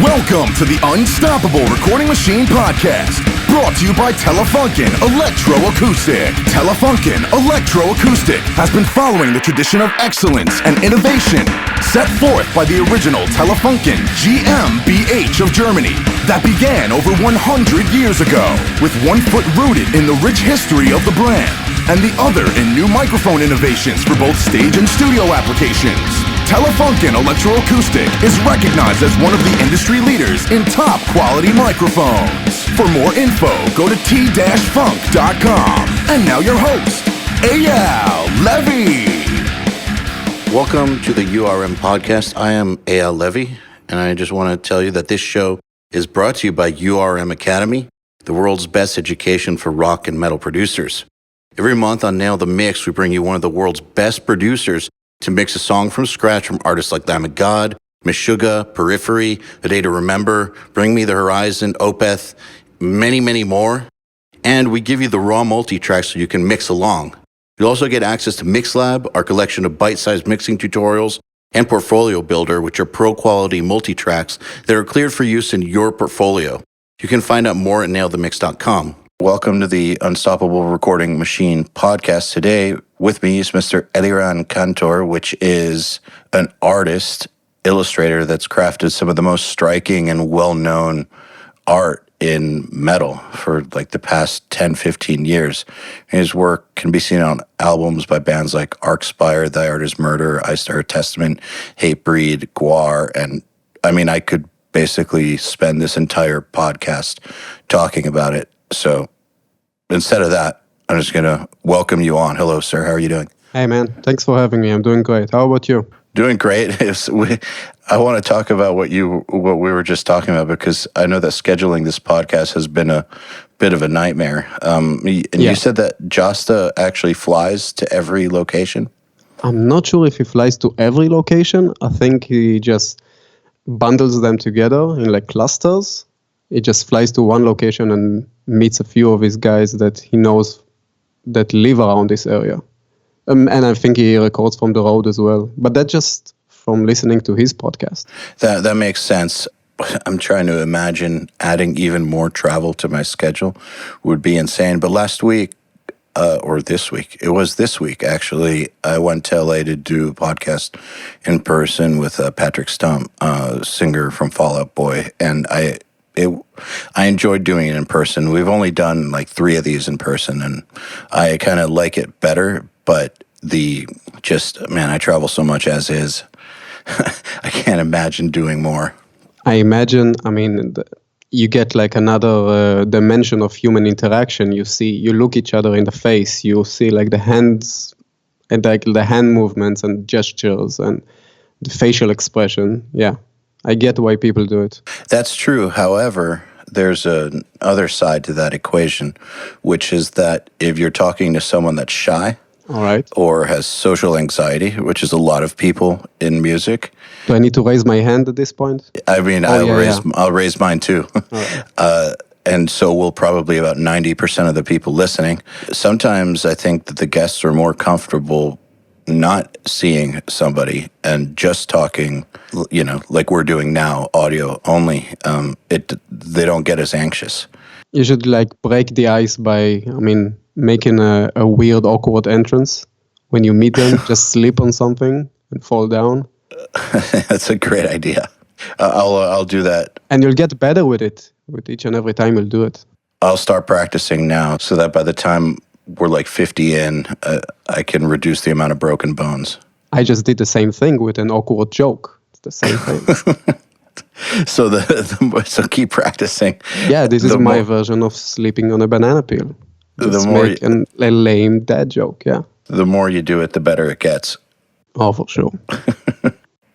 Welcome to the Unstoppable Recording Machine Podcast, brought to you by Telefunken Electroacoustic. Telefunken Electroacoustic has been following the tradition of excellence and innovation set forth by the original Telefunken GmbH of Germany that began over 100 years ago, with one foot rooted in the rich history of the brand and the other in new microphone innovations for both stage and studio applications. Telefunken Electroacoustic is recognized as one of the industry leaders in top quality microphones. For more info, go to t-funk.com. And now your host, EYAL Levy. Welcome to the URM podcast. I am EYAL Levy, and I just want to tell you that this show is brought to you by URM Academy, the world's best education for rock and metal producers. Every month on Nail the Mix, we bring you one of the world's best producers to mix a song from scratch from artists like Lamb of God, Meshuggah, Periphery, A Day to Remember, Bring Me the Horizon, Opeth, many, many more. And we give you the raw multi-track so you can mix along. You'll also get access to MixLab, our collection of bite-sized mixing tutorials, and Portfolio Builder, which are pro-quality multi-tracks that are cleared for use in your portfolio. You can find out more at nailthemix.com. Welcome to the Unstoppable Recording Machine podcast. Today, with me is Mr. Eliran Kantor, which is an artist, illustrator that's crafted some of the most striking and well-known art in metal for like the past 10, 15 years. His work can be seen on albums by bands like Arcspire, Thy Art is Murder, I Star a Testament, Hatebreed, Guar, and I mean, I could basically spend this entire podcast talking about it. So instead of that, I'm just going to welcome you on. Hello, sir. How are you doing? Hey, man. Thanks for having me. I'm doing great. How about you? Doing great. I want to talk about what we were just talking about, because I know that scheduling this podcast has been a bit of a nightmare. You said that Josta actually flies to every location? I'm not sure if he flies to every location. I think he just bundles them together in like clusters. He just flies to one location and meets a few of his guys that he knows that live around this area. And I think he records from the road as well. But that's just from listening to his podcast. That makes sense. I'm trying to imagine adding even more travel to my schedule would be insane. But last week, or this week, it was this week actually, I went to LA to do a podcast in person with Patrick Stump, singer from Fall Out Boy. And I enjoyed doing it in person. We've only done like 3 of these in person, and I kind of like it better. But I travel so much as is. I can't imagine doing more. You get like another dimension of human interaction. You look each other in the face. You see like the hands and like the hand movements and gestures and the facial expression. Yeah. I get why people do it. That's true. However, there's an other side to that equation, which is that if you're talking to someone that's shy, all right, or has social anxiety, which is a lot of people in music. Do I need to raise my hand at this point? I mean, I'll raise mine too. Right. And so will probably about 90% of the people listening. Sometimes I think that the guests are more comfortable not seeing somebody and just talking, like we're doing now, audio only. They don't get as anxious. You should like break the ice by, making a weird, awkward entrance. When you meet them, just slip on something and fall down. That's a great idea. I'll do that. And you'll get better with it. With each and every time you'll do it. I'll start practicing now so that by the time we're like 50 in, I can reduce the amount of broken bones. I just did the same thing with an awkward joke. It's the same thing. So keep practicing. Yeah, this is my version of sleeping on a banana peel. Just make a lame dad joke, yeah. The more you do it, the better it gets. Oh, for sure.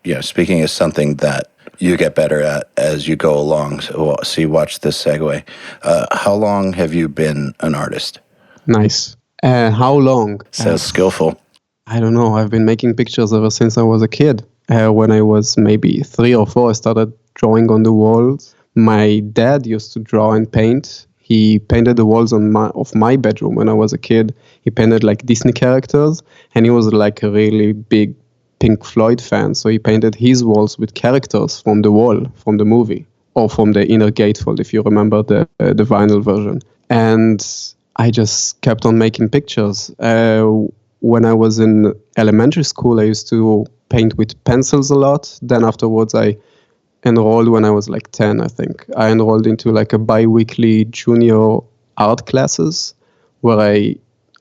Yeah, speaking of something that you get better at as you go along, so watch this segue. How long have you been an artist? Nice. How long? Sounds skillful. I don't know. I've been making pictures ever since I was a kid. When I was maybe 3 or 4, I started drawing on the walls. My dad used to draw and paint. He painted the walls of my bedroom when I was a kid. He painted like Disney characters, and he was like a really big Pink Floyd fan, so he painted his walls with characters from the wall, from the movie, or from the Inner Gatefold, if you remember the vinyl version. And I just kept on making pictures. When I was in elementary school, I used to paint with pencils a lot. Then afterwards, I enrolled when I was like 10, I think. I enrolled into like a bi-weekly junior art classes where I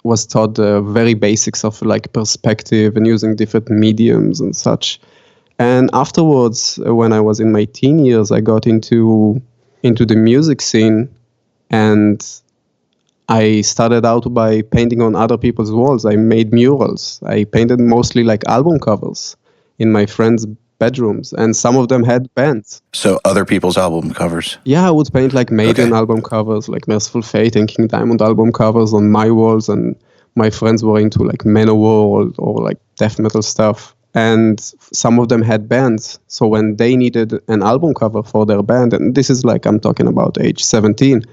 was taught the very basics of like perspective and using different mediums and such. And afterwards, when I was in my teen years, I got into the music scene, and I started out by painting on other people's walls. I made murals. I painted mostly like album covers in my friends' bedrooms, and some of them had bands. So other people's album covers? Yeah, I would paint like Maiden album covers, like Merciful Fate and King Diamond album covers on my walls, and my friends were into like Manowar or like death metal stuff. And some of them had bands. So when they needed an album cover for their band, and this is like, I'm talking about age 17,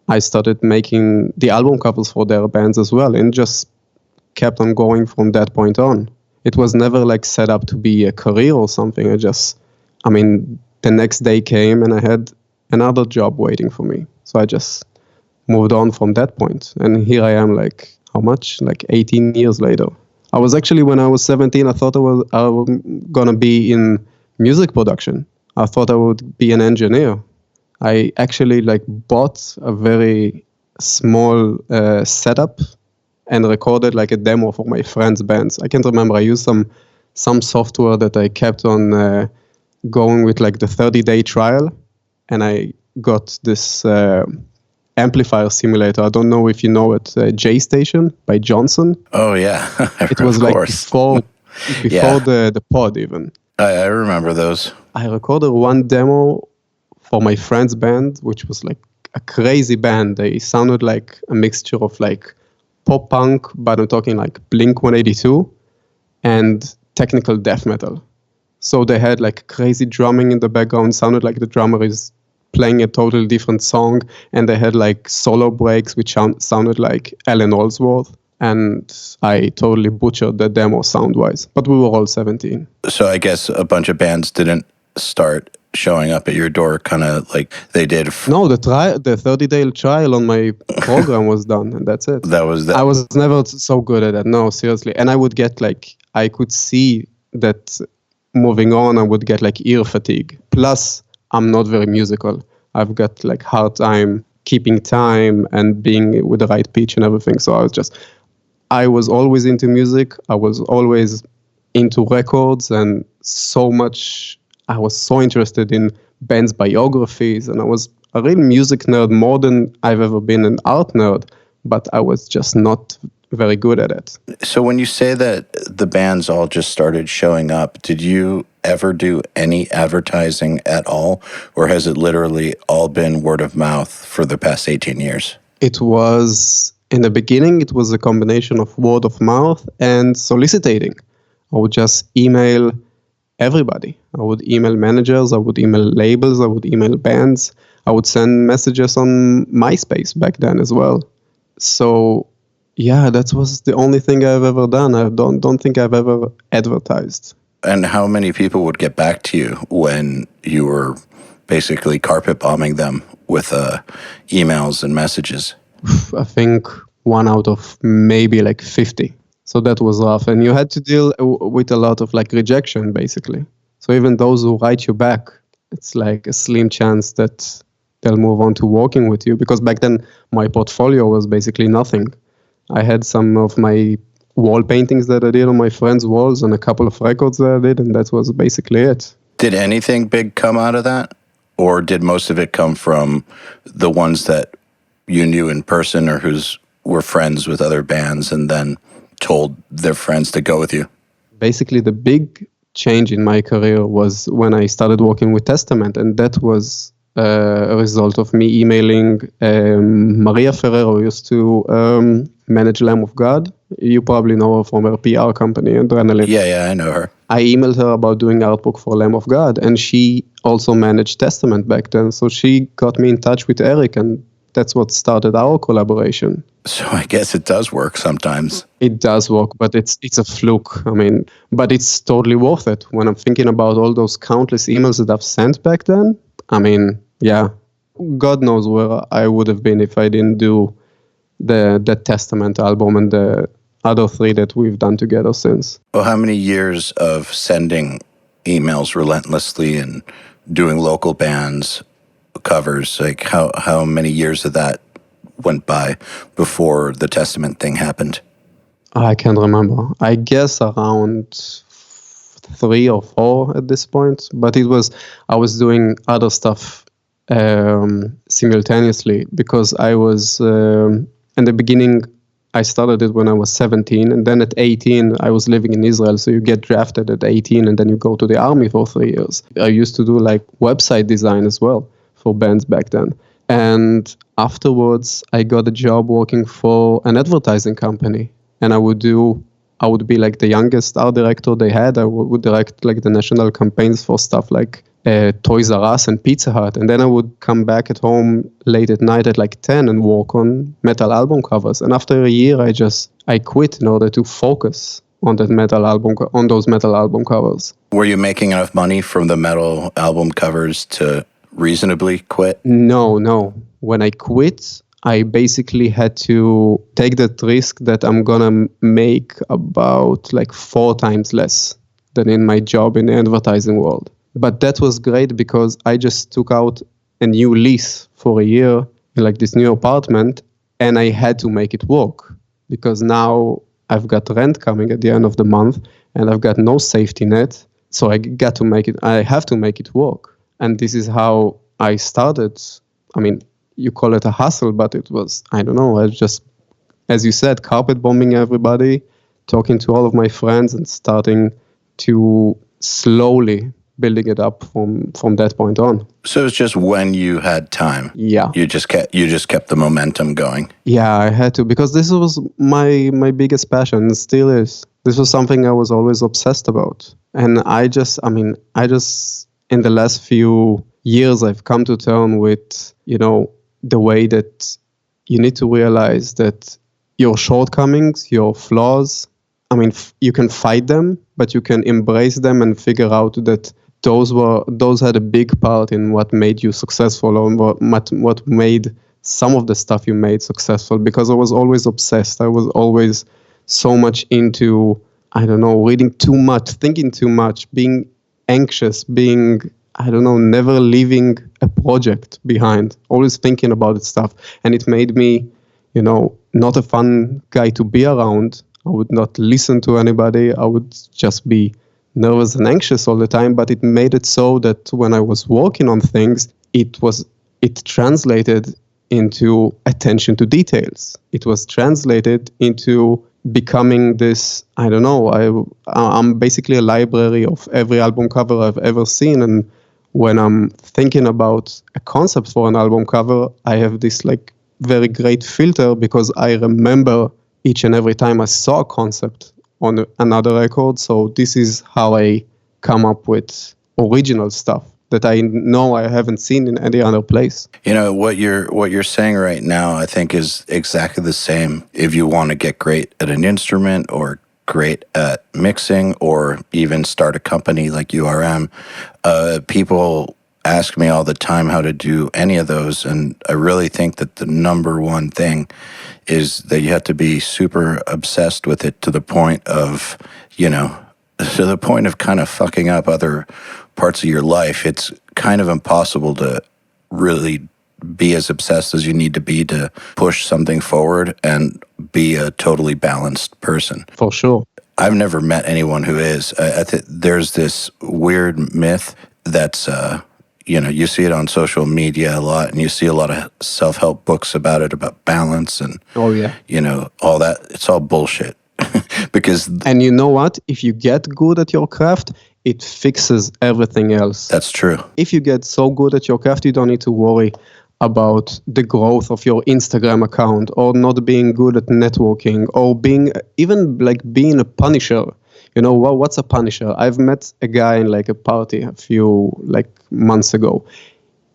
I started making the album covers for their bands as well, and just kept on going from that point on. It was never like set up to be a career or something. The next day came and I had another job waiting for me. So I just moved on from that point. And here I am, like, how much? Like 18 years later. I was actually, when I was 17, I thought I was going to be in music production. I thought I would be an engineer. I actually like bought a very small setup and recorded like a demo for my friends' bands. I can't remember. I used some software that I kept on going with like the 30-day trial, and I got this amplifier simulator. I don't know if you know it, J Station by Johnson. Oh yeah, it was like before the pod even. I remember those. I recorded one demo for my friend's band, which was like a crazy band. They sounded like a mixture of like pop punk, but I'm talking like Blink-182 and technical death metal. So they had like crazy drumming in the background, sounded like the drummer is playing a totally different song, and they had like solo breaks which sounded like Alan Allsworth, and I totally butchered the demo sound-wise, but we were all 17. So I guess a bunch of bands didn't start showing up at your door kind of like they did. No, the 30-day trial on my program was done, and that's it. That was that. I was never so good at that. No, seriously. And I would get like, I could see that moving on, I would get like ear fatigue. Plus, I'm not very musical. I've got like hard time keeping time and being with the right pitch and everything. So I was always into music. I was always into records, and I was so interested in bands' biographies, and I was a real music nerd more than I've ever been an art nerd, but I was just not very good at it. So when you say that the bands all just started showing up, did you ever do any advertising at all, or has it literally all been word of mouth for the past 18 years? It was, in the beginning, it was a combination of word of mouth and soliciting. I would just email everybody. I would email managers, I would email labels, I would email bands. I would send messages on MySpace back then as well. So yeah, that was the only thing I've ever done. I don't think I've ever advertised. And how many people would get back to you when you were basically carpet bombing them with emails and messages? I think 1 out of maybe like 50. So that was rough. And you had to deal with a lot of like rejection, basically. So even those who write you back, it's like a slim chance that they'll move on to working with you. Because back then, my portfolio was basically nothing. I had some of my wall paintings that I did on my friends' walls and a couple of records that I did, and that was basically it. Did anything big come out of that? Or did most of it come from the ones that you knew in person or were friends with other bands and then told their friends to go with you? Basically, the big change in my career was when I started working with Testament, and that was a result of me emailing Maria Ferrero, who used to manage Lamb of God. You probably know her from her PR company, Adrenaline. Yeah, I know her. I emailed her about doing artwork for Lamb of God, and she also managed Testament back then. So she got me in touch with Eric, and that's what started our collaboration. So I guess it does work sometimes. It does work, but it's a fluke. I mean, but it's totally worth it. When I'm thinking about all those countless emails that I've sent back then, I mean, yeah, God knows where I would have been if I didn't do the Testament album and the other 3 that we've done together since. Well, how many years of sending emails relentlessly and doing local bands covers, like how many years of that went by before the Testament thing happened? I can't remember. I guess around 3 or 4 at this point. But I was doing other stuff simultaneously because I was, in the beginning, I started it when I was 17. And then at 18, I was living in Israel. So you get drafted at 18 and then you go to the army for 3 years. I used to do like website design as well for bands back then. And afterwards, I got a job working for an advertising company. And I would be like the youngest art director they had. I would direct like the national campaigns for stuff like Toys R Us and Pizza Hut. And then I would come back at home late at night at like 10 and work on metal album covers. And after a year, I quit in order to focus on those metal album covers. Were you making enough money from the metal album covers to reasonably quit? No. When I quit, I basically had to take that risk that I'm gonna make about like 4 times less than in my job in the advertising world. But that was great because I just took out a new lease for a year in like this new apartment, and I had to make it work because now I've got rent coming at the end of the month and I've got no safety net. So I have to make it work. And this is how I started. I mean, you call it a hustle, but it was, I don't know, I just, as you said, carpet bombing everybody, talking to all of my friends and starting to slowly building it up from that point on. So it's just when you had time. Yeah. You just kept the momentum going. Yeah, I had to, because this was my biggest passion and still is. This was something I was always obsessed about. And I just in the last few years, I've come to terms with, the way that you need to realize that your shortcomings, your flaws, you can fight them, but you can embrace them and figure out that those had a big part in what made you successful or what made some of the stuff you made successful. Because I was always obsessed. I was always so much into, reading too much, thinking too much, being anxious, never leaving a project behind, always thinking about stuff. And it made me, not a fun guy to be around. I would not listen to anybody. I would just be nervous and anxious all the time. But it made it so that when I was working on things, it translated into attention to details. It was translated into becoming this, I'm basically a library of every album cover I've ever seen. And when I'm thinking about a concept for an album cover, I have this like very great filter because I remember each and every time I saw a concept on another record. So this is how I come up with original stuff that I know I haven't seen in any other place. What you're saying right now, I think, is exactly the same if you want to get great at an instrument or great at mixing or even start a company like URM. People ask me all the time how to do any of those, and I really think that the number one thing is that you have to be super obsessed with it to the point of, kind of fucking up other parts of your life. It's kind of impossible to really be as obsessed as you need to be to push something forward and be a totally balanced person. For sure. I've never met anyone who is. There's this weird myth that's, you see it on social media a lot, and you see a lot of self-help books about it, about balance and, oh yeah, all that. It's all bullshit. And you know what? If you get good at your craft, it fixes everything else. That's true. If you get so good at your craft, you don't need to worry about the growth of your Instagram account or not being good at networking or being a punisher. What's a punisher? I've met a guy in like a party a few months ago.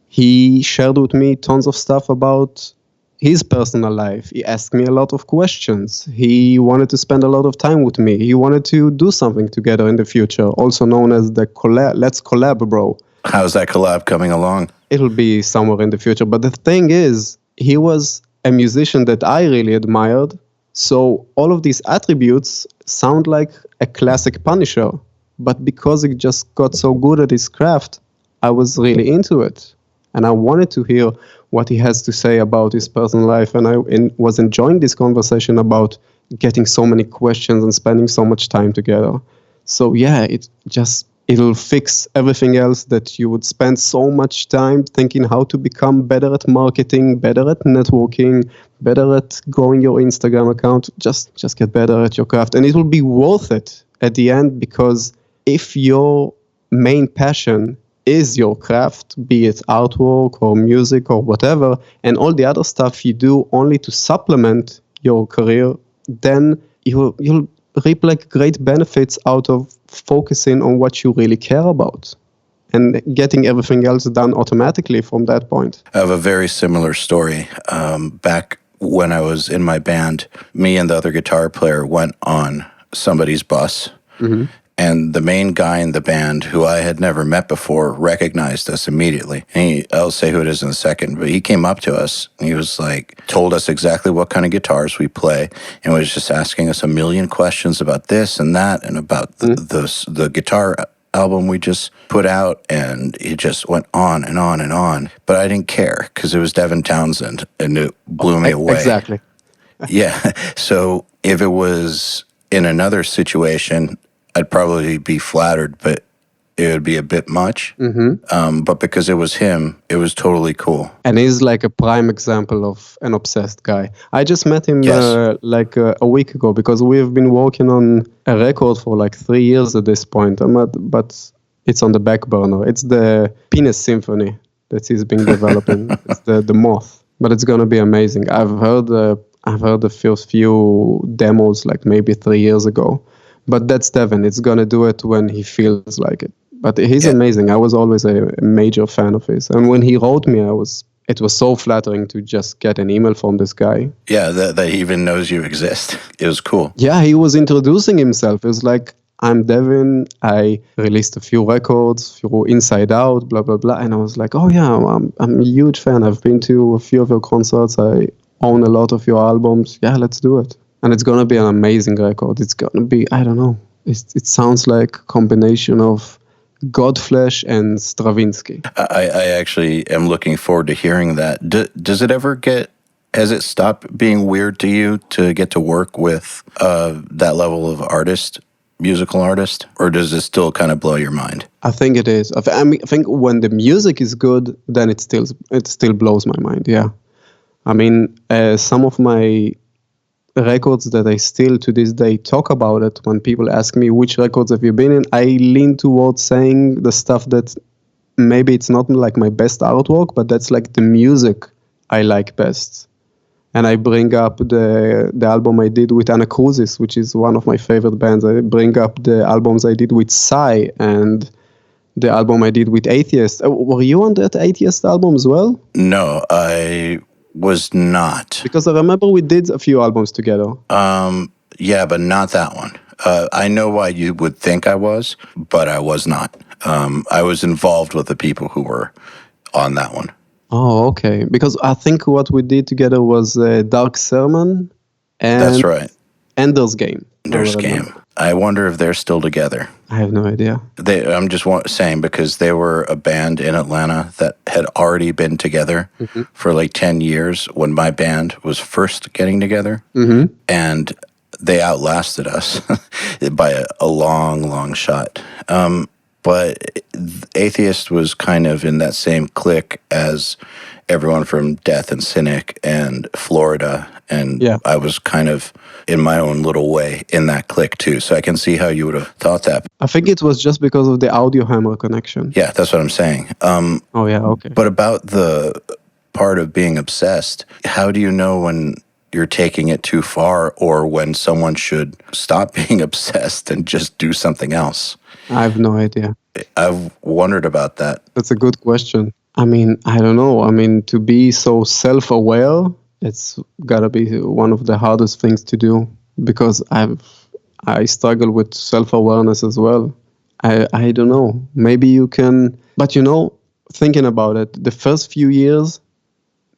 He shared with me tons of stuff about his personal life. He asked me a lot of questions. He wanted to spend a lot of time with me. He wanted to do something together in the future, also known as the Let's Collab, bro. How's that collab coming along? It'll be somewhere in the future. But the thing is, he was a musician that I really admired. So all of these attributes sound like a classic Punisher. But because he just got so good at his craft, I was really into it. And I wanted to hear what he has to say about his personal life. And I was enjoying this conversation about getting so many questions and spending so much time together. So yeah, it'll fix everything else that you would spend so much time thinking how to become better at marketing, better at networking, better at growing your Instagram account. Just get better at your craft. And it will be worth it at the end, because if your main passion is your craft, be it artwork or music or whatever, and all the other stuff you do only to supplement your career, then you'll reap like great benefits out of focusing on what you really care about and getting everything else done automatically from that point. I have a very similar story. Back when I was in my band, me and the other guitar player went on somebody's bus. Mm-hmm. And the main guy in the band, who I had never met before, recognized us immediately. And I'll say who it is in a second, but he came up to us and he was like, told us exactly what kind of guitars we play, and was just asking us a million questions about this and that and about the guitar album we just put out, and it just went on and on and on. But I didn't care because it was Devin Townsend, and it blew me away. Exactly. Yeah. So if it was in another situation, I'd probably be flattered, but it would be a bit much. Mm-hmm. But because it was him, it was totally cool. And he's like a prime example of an obsessed guy. I just met him a week ago, because we've been working on a record for like 3 years at this point. But it's on the back burner. It's the Penis Symphony that he's been developing. It's the Moth. But it's going to be amazing. I've heard the first few demos like maybe 3 years ago. But that's Devin. It's going to do it when he feels like it. But he's amazing. I was always a major fan of his. And when he wrote me, it was so flattering to just get an email from this guy. Yeah, that he even knows you exist. It was cool. Yeah, he was introducing himself. It was like, I'm Devin. I released a few records, few Inside Out, blah, blah, blah. And I was like, oh yeah, I'm a huge fan. I've been to a few of your concerts. I own a lot of your albums. Yeah, let's do it. And it's going to be an amazing record. It's going to be, I don't know, it sounds like a combination of Godflesh and Stravinsky. I actually am looking forward to hearing that. Does it ever has it stopped being weird to you to get to work with that level of musical artist? Or does it still kind of blow your mind? I think it is. I think when the music is good, then it still blows my mind, yeah. I mean, some of my records that I still to this day talk about it. When people ask me which records have you been in, I lean towards saying the stuff that maybe it's not like my best artwork, but that's like the music I like best. And I bring up the album I did with Anacrusis, which is one of my favorite bands. I bring up the albums I did with Psy and the album I did with Atheist. Were you on that Atheist album as well? No, I was not. Because I remember we did a few albums together. Yeah, but not that one. I know why you would think I was, but I was not. I was involved with the people who were on that one. Oh, okay. Because I think what we did together was Dark Sermon and That's right. Ender's Game. Ender's Game. I wonder if they're still together. I have no idea. I'm just saying, because they were a band in Atlanta that had already been together for like 10 years when my band was first getting together. Mm-hmm. And they outlasted us by a long, long shot. But Atheist was kind of in that same clique as everyone from Death and Cynic and Florida. And I was kind of in my own little way in that clique too. So I can see how you would have thought that. I think it was just because of the Audio Hammer connection. Yeah, that's what I'm saying. Oh, yeah, okay. But about the part of being obsessed, how do you know when you're taking it too far or when someone should stop being obsessed and just do something else? I have no idea. I've wondered about that. That's a good question. I mean, I don't know. I mean, to be so self-aware it's gotta be one of the hardest things to do because I struggle with self-awareness as well. I don't know. Maybe you can, but thinking about it, the first few years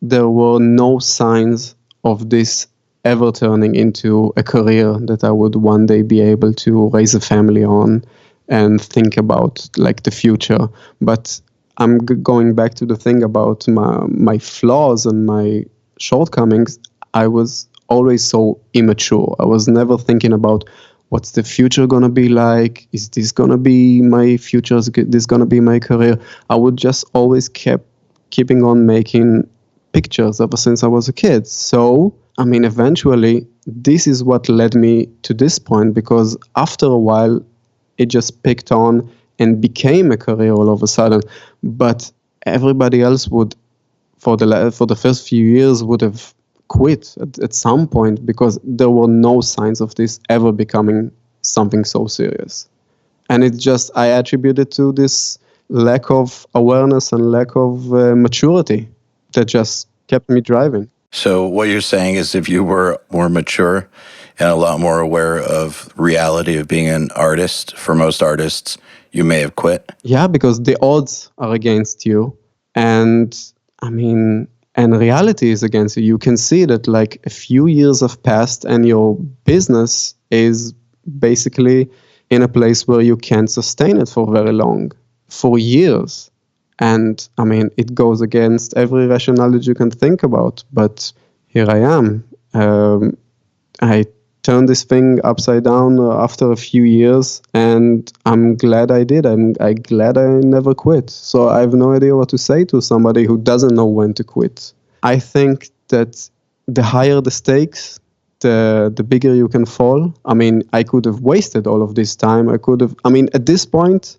there were no signs of this ever turning into a career that I would one day be able to raise a family on and think about like the future. But I'm going back to the thing about my flaws and my shortcomings. I was always so immature. I was never thinking about what's the future going to be like? Is this going to be my future? Is this going to be my career? I would just always keeping on making pictures ever since I was a kid. So, I mean, eventually, this is what led me to this point, because after a while, it just picked on and became a career all of a sudden. But everybody else would, for the first few years, would have quit at some point because there were no signs of this ever becoming something so serious. And it just, I attribute it to this lack of awareness and lack of maturity that just kept me driving. So what you're saying is if you were more mature and a lot more aware of reality of being an artist, for most artists, you may have quit. Yeah, because the odds are against you. And I mean, and reality is against you. You can see that like a few years have passed and your business is basically in a place where you can't sustain it for very long, for years. And I mean, it goes against every rationale that you can think about. But here I am. I turned this thing upside down after a few years, and I'm glad I did. I'm glad I never quit. So I have no idea what to say to somebody who doesn't know when to quit. I think that the higher the stakes, the bigger you can fall. I mean, I could have wasted all of this time. At this point,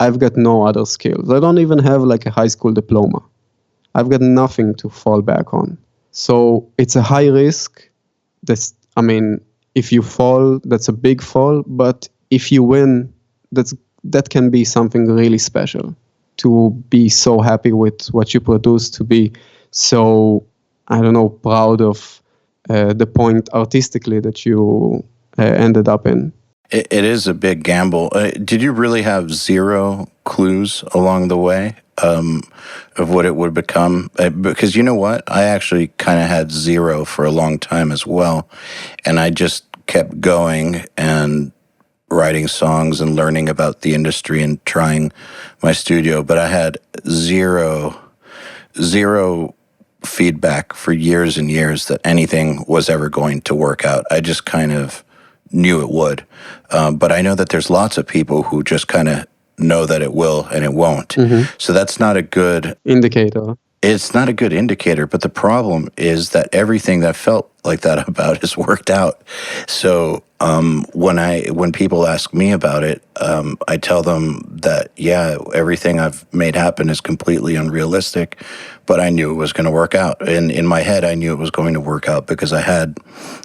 I've got no other skills. I don't even have like a high school diploma. I've got nothing to fall back on. So it's a high risk. If you fall, that's a big fall. But if you win, that can be something really special. To be so happy with what you produce, to be so, proud of the point artistically that you ended up in. It is a big gamble. Did you really have zero clues along the way of what it would become? Because you know what? I actually kind of had zero for a long time as well. And I just kept going and writing songs and learning about the industry and trying my studio. But I had zero feedback for years and years that anything was ever going to work out. I just kind of knew it would. But I know that there's lots of people who just kind of know that it will and it won't. Mm-hmm. So that's not a good indicator. It's not a good indicator, but the problem is that everything that felt like that about has worked out. So when people ask me about it, I tell them that, yeah, everything I've made happen is completely unrealistic, but I knew it was going to work out. And in my head, I knew it was going to work out because I had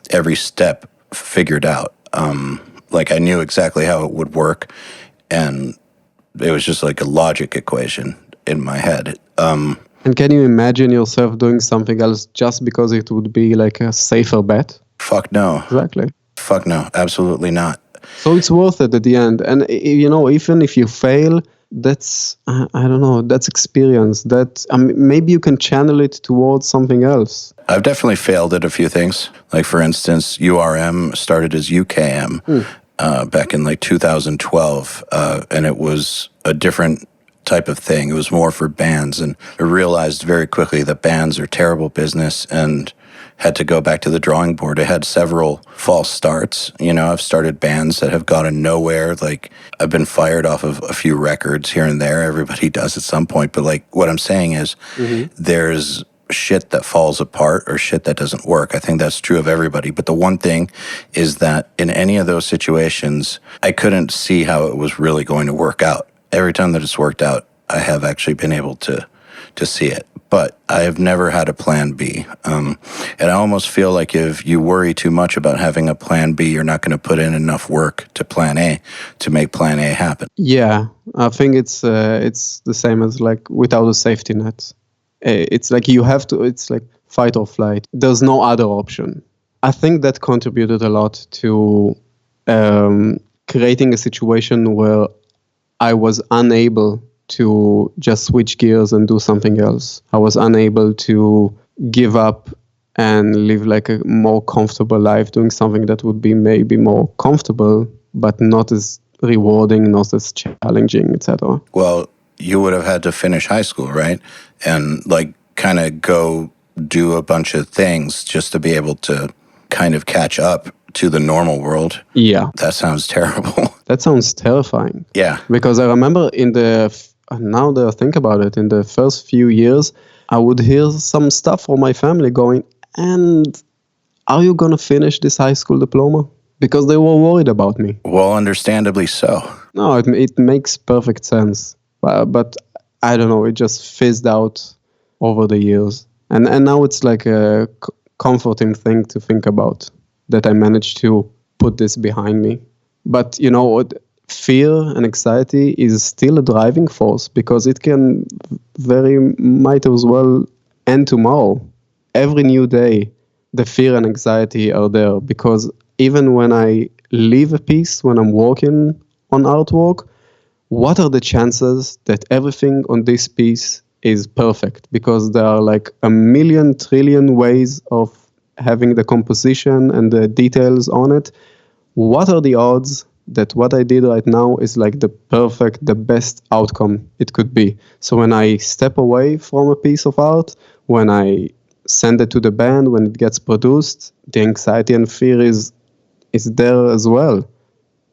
every step figured out. I knew exactly how it would work, and it was just like a logic equation in my head. And can you imagine yourself doing something else just because it would be like a safer bet? Fuck no. Exactly. Fuck no. Absolutely not. So it's worth it at the end. And, even if you fail, that's, that's experience. Maybe you can channel it towards something else. I've definitely failed at a few things. Like, for instance, URM started as UKM back in 2012. And it was a different type of thing. It was more for bands, and I realized very quickly that bands are terrible business and had to go back to the drawing board. I had several false starts. I've started bands that have gotten nowhere. I've been fired off of a few records here and there. Everybody does at some point. But what I'm saying is there's shit that falls apart or shit that doesn't work. I think that's true of everybody. But the one thing is that in any of those situations, I couldn't see how it was really going to work out. Every time that it's worked out, I have actually been able to see it. But I have never had a plan B. And I almost feel like if you worry too much about having a plan B, you're not going to put in enough work to plan A to make plan A happen. Yeah, I think it's the same as without a safety net. It's like you have to, it's like fight or flight. There's no other option. I think that contributed a lot to creating a situation where I was unable to just switch gears and do something else. I was unable to give up and live like a more comfortable life, doing something that would be maybe more comfortable, but not as rewarding, not as challenging, etc. Well, you would have had to finish high school, right? And like kind of go do a bunch of things just to be able to kind of catch up to the normal world. Yeah. That sounds terrible. That sounds terrifying. Yeah. Because I remember now that I think about it, in the first few years, I would hear some stuff from my family going, and are you going to finish this high school diploma? Because they were worried about me. Well, understandably so. No, it makes perfect sense. But I don't know, it just fizzed out over the years. And now it's like a comforting thing to think about, that I managed to put this behind me. But, you know, fear and anxiety is still a driving force, because it can might as well end tomorrow. Every new day, the fear and anxiety are there, because even when I leave a piece, when I'm working on artwork, what are the chances that everything on this piece is perfect? Because there are like a million trillion ways of having the composition and the details on it. What are the odds that what I did right now is like the best outcome it could be? So when I step away from a piece of art, when I send it to the band, when it gets produced, the anxiety and fear is there as well.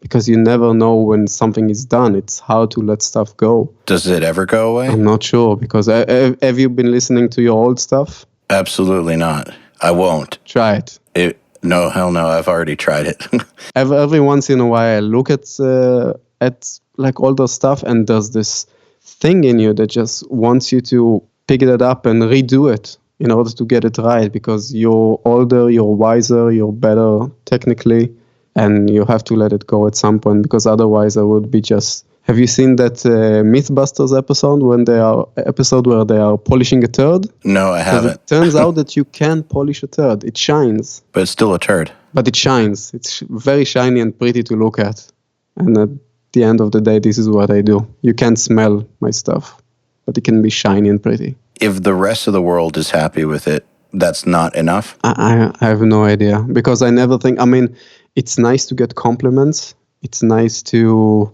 Because you never know when something is done. It's hard to let stuff go. Does it ever go away? I'm not sure, because have you been listening to your old stuff? Absolutely not. I won't. Try it. No, hell no. I've already tried it. Every once in a while, I look at like older stuff, and there's this thing in you that just wants you to pick it up and redo it in order to get it right, because you're older, you're wiser, you're better technically, and you have to let it go at some point, because otherwise I would be just... Have you seen that Mythbusters episode where they are polishing a turd? No, I haven't. It turns out that you can polish a turd. It shines. But it's still a turd. But it shines. It's very shiny and pretty to look at. And at the end of the day, this is what I do. You can't smell my stuff, but it can be shiny and pretty. If the rest of the world is happy with it, that's not enough? I have no idea, because I never think... I mean, it's nice to get compliments. It's nice to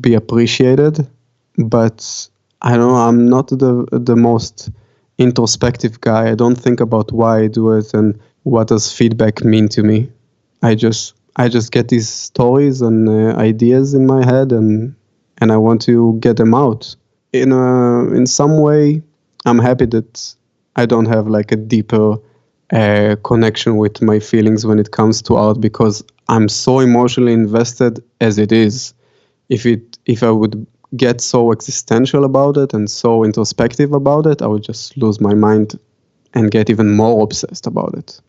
be appreciated, but I don't know, I'm not the most introspective guy. I don't think about why I do it and what does feedback mean to me. I just get these stories and ideas in my head, and I want to get them out. In some way, I'm happy that I don't have like a deeper connection with my feelings when it comes to art, because I'm so emotionally invested as it is. If I would get so existential about it and so introspective about it, I would just lose my mind and get even more obsessed about it.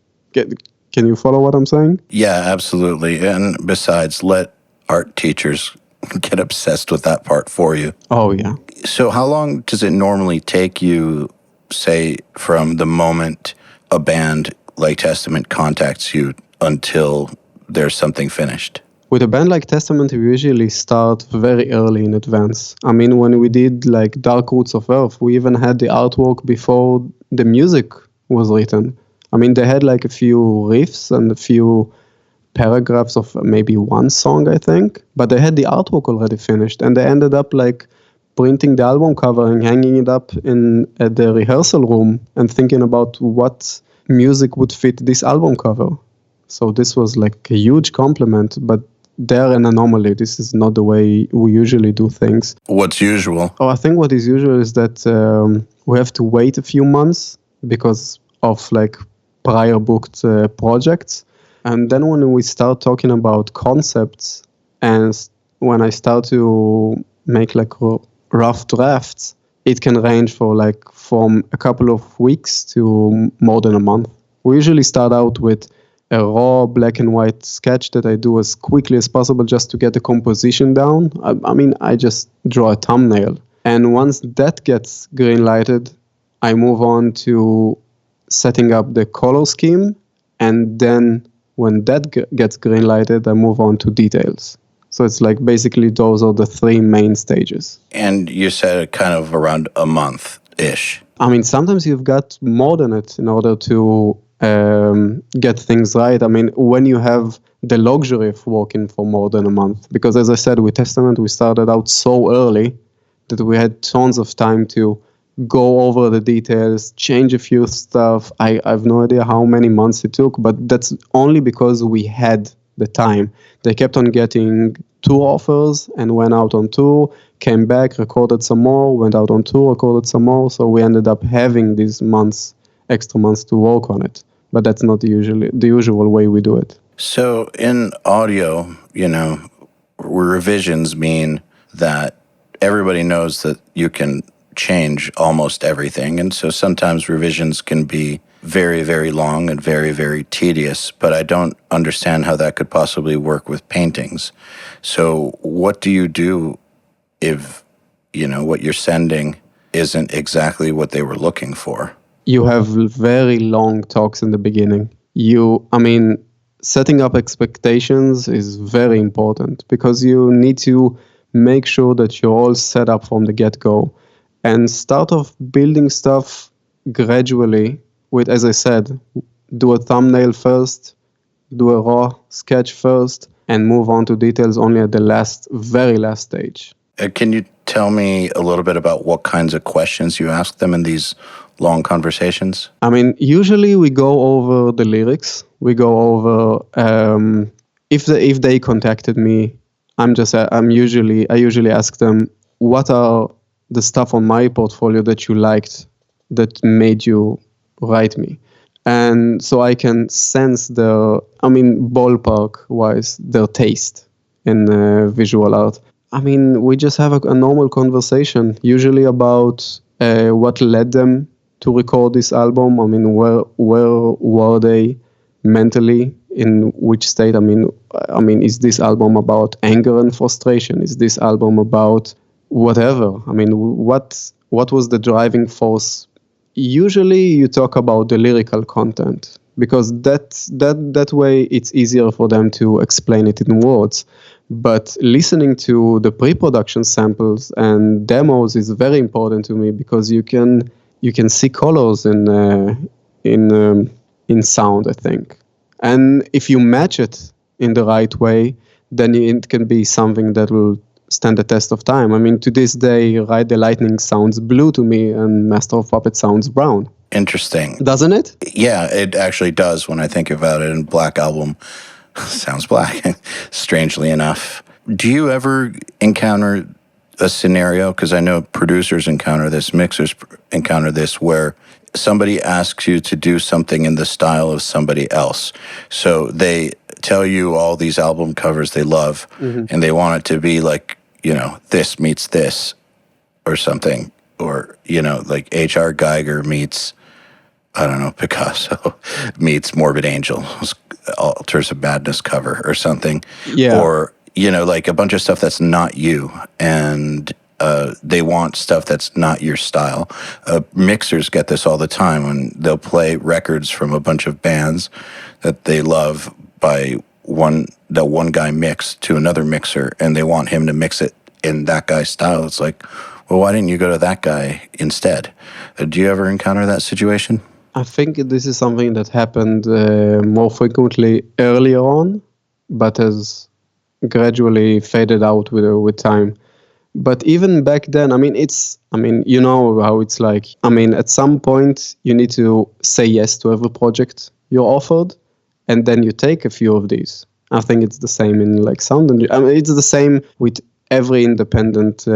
Can you follow what I'm saying? Yeah, absolutely. And besides, let art teachers get obsessed with that part for you. Oh, yeah. So how long does it normally take you, say, from the moment a band like Testament contacts you until there's something finished? With a band like Testament, we usually start very early in advance. I mean, when we did like Dark Roots of Earth, we even had the artwork before the music was written. I mean, they had like a few riffs and a few paragraphs of maybe one song, I think, but they had the artwork already finished, and they ended up like printing the album cover and hanging it up at the rehearsal room and thinking about what music would fit this album cover. So this was like a huge compliment, but they're an anomaly. This is not the way we usually do things. What's usual? Oh, I think what is usual is that we have to wait a few months because of like prior booked projects. And then when we start talking about concepts, and when I start to make like rough drafts, it can range from a couple of weeks to more than a month. We usually start out with a raw black and white sketch that I do as quickly as possible just to get the composition down. I mean, I just draw a thumbnail. And once that gets green lighted, I move on to setting up the color scheme, and then when that gets green lighted, I move on to details. So it's like basically those are the three main stages. And you said kind of around a month-ish. I mean, sometimes you've got more than it in order to get things right. I mean, when you have the luxury of working for more than a month, because as I said, with Testament, we started out so early that we had tons of time to go over the details, change a few stuff. I have no idea how many months it took, but that's only because we had the time. They kept on getting tour offers and went out on tour, came back, recorded some more, went out on tour, recorded some more. So we ended up having these extra months to work on it. But that's not the usual way we do it. So in audio, revisions mean that everybody knows that you can change almost everything. And so sometimes revisions can be very, very long and very, very tedious, but I don't understand how that could possibly work with paintings. So what do you do if, what you're sending isn't exactly what they were looking for? You have very long talks in the beginning. Setting up expectations is very important because you need to make sure that you're all set up from the get-go and start off building stuff gradually with, as I said, do a thumbnail first, do a raw sketch first, and move on to details only at the very last stage. Can you tell me a little bit about what kinds of questions you ask them in these long conversations? Usually we go over the lyrics. We go over if they contacted me. I usually ask them, what are the stuff on my portfolio that you liked that made you write me? And so I can sense ballpark wise, their taste in visual art. We just have a normal conversation, usually about what led them to record this album. Where were they mentally, in which state? Is this album about anger and frustration? Is this album about whatever? What was the driving force? Usually you talk about the lyrical content because that way it's easier for them to explain it in words. But listening to the pre-production samples and demos is very important to me because you can see colors in sound, I think. And if you match it in the right way, then it can be something that will stand the test of time. To this day, Ride the Lightning sounds blue to me and Master of Puppets sounds brown. Interesting. Doesn't it? Yeah, it actually does when I think about it. And Black Album sounds black, strangely enough. Do you ever encounter a scenario, because I know producers encounter this, mixers encounter this, where somebody asks you to do something in the style of somebody else? So they tell you all these album covers they love, and they want it to be like, this meets this or something, or, like H.R. Geiger meets, I don't know, Picasso meets Morbid Angel, Altars of Madness cover or something. Yeah. Or, like a bunch of stuff that's not you, and they want stuff that's not your style. Mixers get this all the time when they'll play records from a bunch of bands that they love by one guy mix to another mixer, and they want him to mix it in that guy's style. It's like, well, why didn't you go to that guy instead? Do you ever encounter that situation? I think this is something that happened more frequently earlier on, but has gradually faded out with time. But even back then, you know how it's like. At some point, you need to say yes to every project you're offered, and then you take a few of these. I think it's the same in like sound, and it's the same with every independent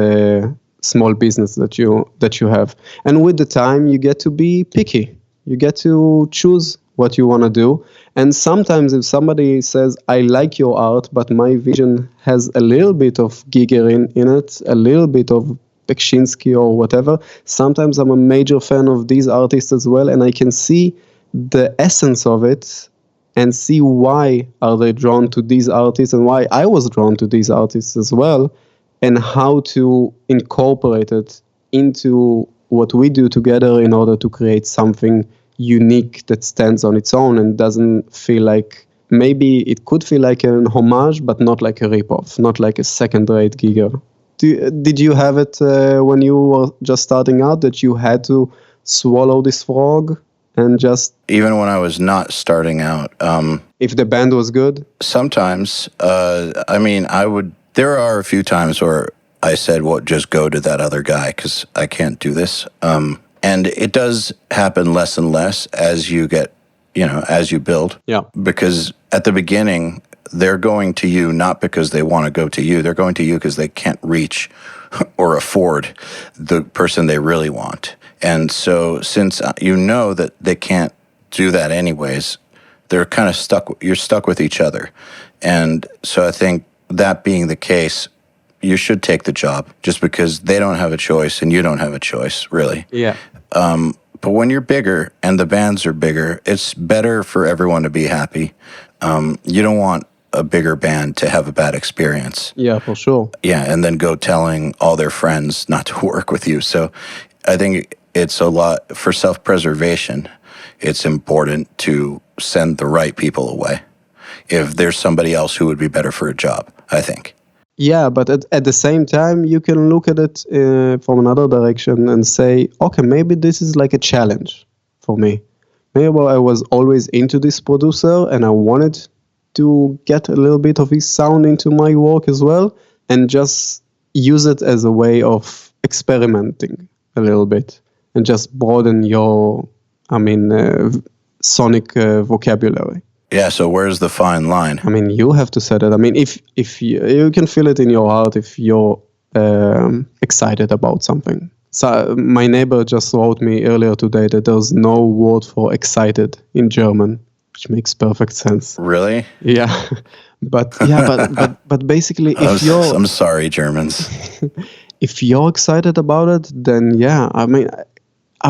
small business that you have. And with the time, you get to be picky. You get to choose what you want to do. And sometimes if somebody says, I like your art, but my vision has a little bit of Giger in it, a little bit of Beksinski or whatever, sometimes I'm a major fan of these artists as well, and I can see the essence of it and see why are they drawn to these artists and why I was drawn to these artists as well, and how to incorporate it into what we do together in order to create something unique that stands on its own and doesn't feel like, maybe it could feel like an homage, but not like a ripoff, not like a second-rate gigger. Did you have it when you were just starting out, that you had to swallow this frog and just... Even when I was not starting out. If the band was good? Sometimes. There are a few times where I said, well, just go to that other guy because I can't do this. And it does happen less and less as you get, as you build. Yeah. Because at the beginning, they're going to you not because they want to go to you. They're going to you because they can't reach or afford the person they really want. And so since you know that they can't do that anyways, they're kind of stuck. You're stuck with each other. And so I think that being the case, you should take the job just because they don't have a choice and you don't have a choice, really. Yeah. But when you're bigger and the bands are bigger, it's better for everyone to be happy. You don't want a bigger band to have a bad experience. Yeah, for sure. Yeah, and then go telling all their friends not to work with you. So I think it's a lot, for self-preservation, it's important to send the right people away if there's somebody else who would be better for a job, I think. Yeah, but at the same time, you can look at it from another direction and say, okay, maybe this is like a challenge for me. Maybe I was always into this producer and I wanted to get a little bit of his sound into my work as well, and just use it as a way of experimenting a little bit and just broaden your, sonic vocabulary. Yeah, so where's the fine line? You have to set it. If you can feel it in your heart if you're excited about something. So my neighbor just wrote me earlier today that there's no word for excited in German, which makes perfect sense. Really? Yeah, but basically, I'm sorry, Germans. If you're excited about it, then yeah, I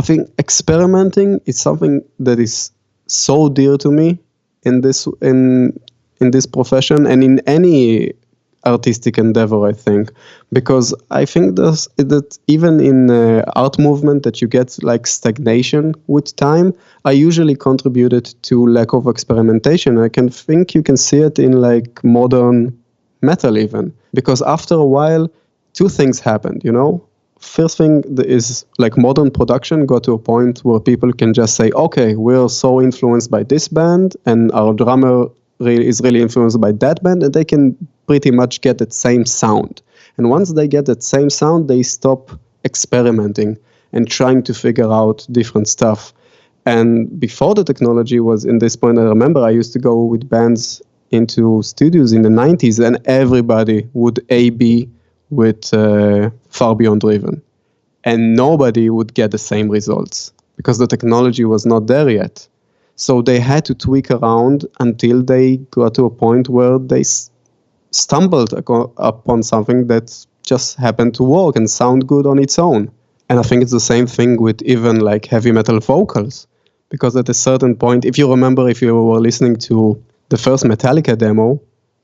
think experimenting is something that is so dear to me in this profession and in any artistic endeavor, I think, because I think that even in art movement that you get like stagnation with time, I usually contributed to lack of experimentation. I can think you can see it in like modern metal even, because after a while, two things happened, First thing is like modern production got to a point where people can just say, okay, we're so influenced by this band and our drummer is really influenced by that band, and they can pretty much get that same sound. And once they get that same sound, they stop experimenting and trying to figure out different stuff. And before the technology was in this point, I remember I used to go with bands into studios in the 90s and everybody would A/B with Far Beyond Driven. And nobody would get the same results because the technology was not there yet. So they had to tweak around until they got to a point where they stumbled upon something that just happened to work and sound good on its own. And I think it's the same thing with even like heavy metal vocals. Because at a certain point, if you remember, if you were listening to the first Metallica demo,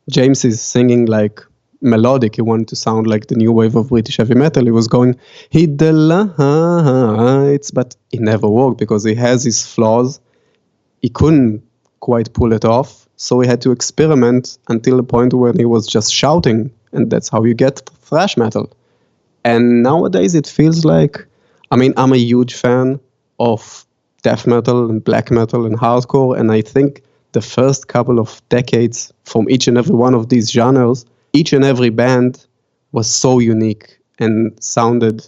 James is singing like melodic. He wanted to sound like the new wave of British heavy metal. He was going, hit the lights, but it never worked because he has his flaws. He couldn't quite pull it off, so he had to experiment until the point when he was just shouting, and that's how you get thrash metal. And nowadays it feels like, I'm a huge fan of death metal and black metal and hardcore, and I think the first couple of decades from each and every one of these genres, each and every band was so unique and sounded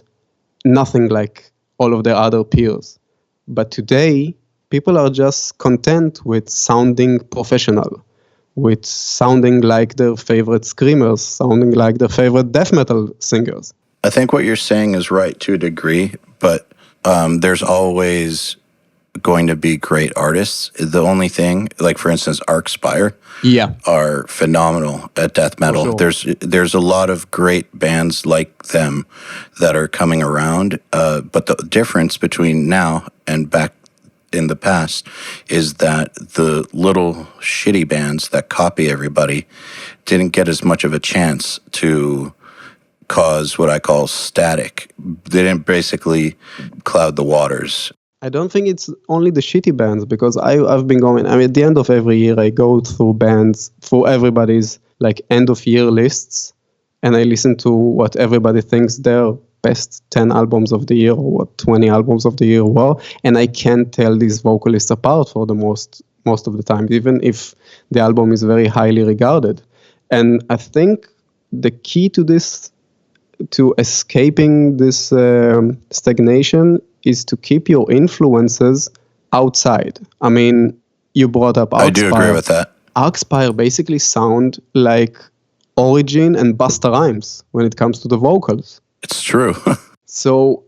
nothing like all of their other peers. But today, people are just content with sounding professional, with sounding like their favorite screamers, sounding like their favorite death metal singers. I think what you're saying is right to a degree, but there's always going to be great artists. The only thing, like for instance, Arcspire, are phenomenal at death metal. Sure. There's a lot of great bands like them that are coming around, but the difference between now and back in the past is that the little shitty bands that copy everybody didn't get as much of a chance to cause what I call static. They didn't basically cloud the waters. I don't think it's only the shitty bands, because I've been going, I mean, at the end of every year, I go through bands, through everybody's like end of year lists, and I listen to what everybody thinks their best 10 albums of the year or what 20 albums of the year were, and I can't tell these vocalists apart for the most of the time, even if the album is very highly regarded. And I think the key to this, to escaping this stagnation, is to keep your influences outside. I mean, you brought up Arcspire. I do agree with that. Arcspire basically sound like Origin and Busta Rhymes when it comes to the vocals. It's true. So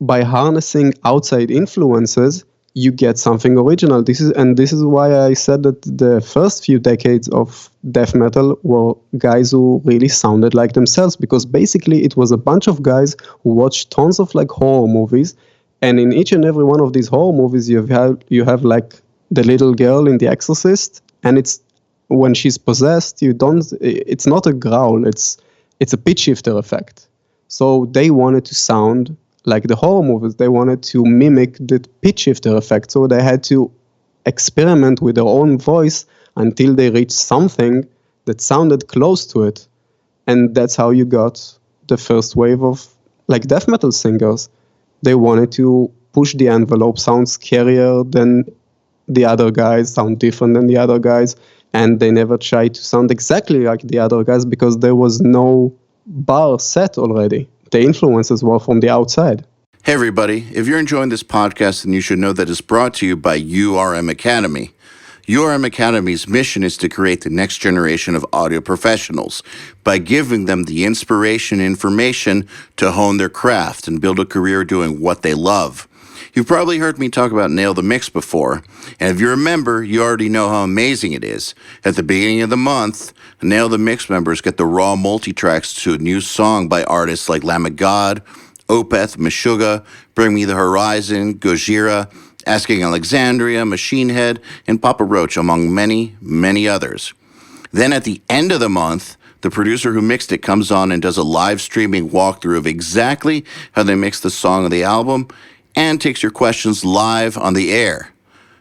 by harnessing outside influences, you get something original. This is why I said that the first few decades of death metal were guys who really sounded like themselves, because basically it was a bunch of guys who watched tons of like horror movies, and in each and every one of these horror movies you have like the little girl in The Exorcist, and it's when she's possessed, it's not a growl, it's a pitch shifter effect. So they wanted to sound like the horror movies. They wanted to mimic the pitch shifter effect. So they had to experiment with their own voice until they reached something that sounded close to it. And that's how you got the first wave of like death metal singers. They wanted to push the envelope, sound scarier than the other guys, sound different than the other guys. And they never tried to sound exactly like the other guys because there was no bar set already. The influences were from the outside. Hey everybody, if you're enjoying this podcast, then you should know that it's brought to you by URM Academy. URM Academy's mission is to create the next generation of audio professionals by giving them the inspiration and information to hone their craft and build a career doing what they love. You've probably heard me talk about Nail the Mix before, and if you remember, you already know how amazing it is. At the beginning of the month, Nail the Mix members get the raw multi-tracks to a new song by artists like Lamb of God, Opeth, Meshuggah, Bring Me the Horizon, Gojira, Asking Alexandria, Machine Head, and Papa Roach, among many, many others. Then at the end of the month, the producer who mixed it comes on and does a live streaming walkthrough of exactly how they mixed the song of the album and takes your questions live on the air.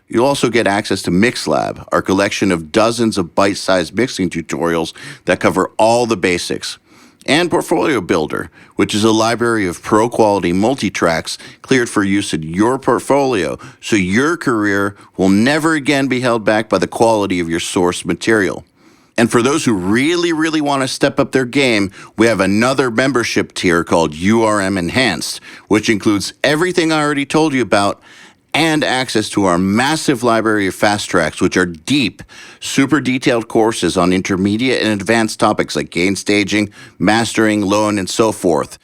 You'll also get access to MixLab, our collection of dozens of bite-sized mixing tutorials that cover all the basics, and Portfolio Builder, which is a library of pro-quality multi-tracks cleared for use in your portfolio, so your career will never again be held back by the quality of your source material. And for those who really, really want to step up their game, we have another membership tier called URM Enhanced, which includes everything I already told you about and access to our massive library of fast tracks, which are deep, super detailed courses on intermediate and advanced topics like gain staging, mastering, loan, and so forth.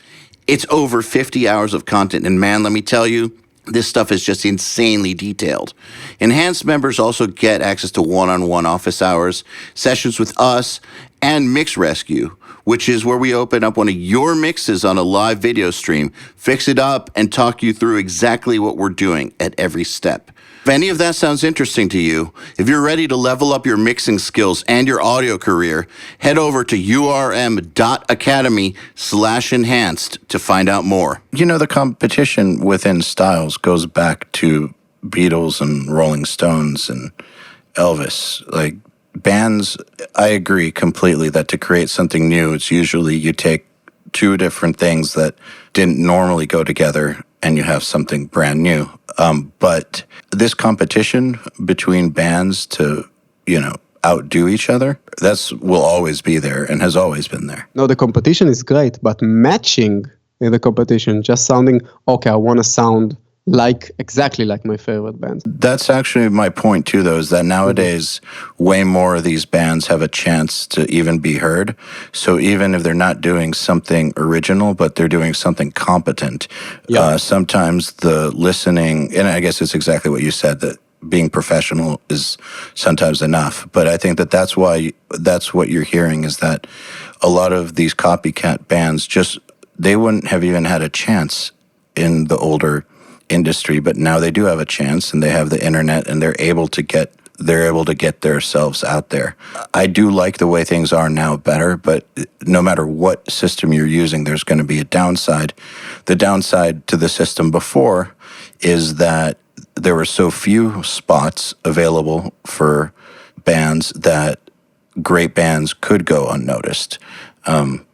It's over 50 hours of content, and man, let me tell you, this stuff is just insanely detailed. Enhanced members also get access to one-on-one office hours, sessions with us, and Mix Rescue, which is where we open up one of your mixes on a live video stream, fix it up, and talk you through exactly what we're doing at every step. If any of that sounds interesting to you, if you're ready to level up your mixing skills and your audio career, head over to urm.academy/enhanced to find out more. You know, the competition within styles goes back to Beatles and Rolling Stones and Elvis. Like, bands, I agree completely that to create something new, it's usually you take two different things that didn't normally go together and you have something brand new. But this competition between bands to, outdo each other, will always be there and has always been there. No, the competition is great, but matching in the competition, just sounding, okay, I want to sound exactly like my favorite band. That's actually my point too, though, is that nowadays way more of these bands have a chance to even be heard. So even if they're not doing something original, but they're doing something competent, sometimes the listening, and I guess it's exactly what you said, that being professional is sometimes enough. But I think that's what you're hearing, is that a lot of these copycat bands they wouldn't have even had a chance in the older industry, but now they do have a chance, and they have the internet, and they're able to get they're able to get themselves out there. I do like the way things are now better, but no matter what system you're using, there's going to be a downside. The downside to the system before is that there were so few spots available for bands that great bands could go unnoticed,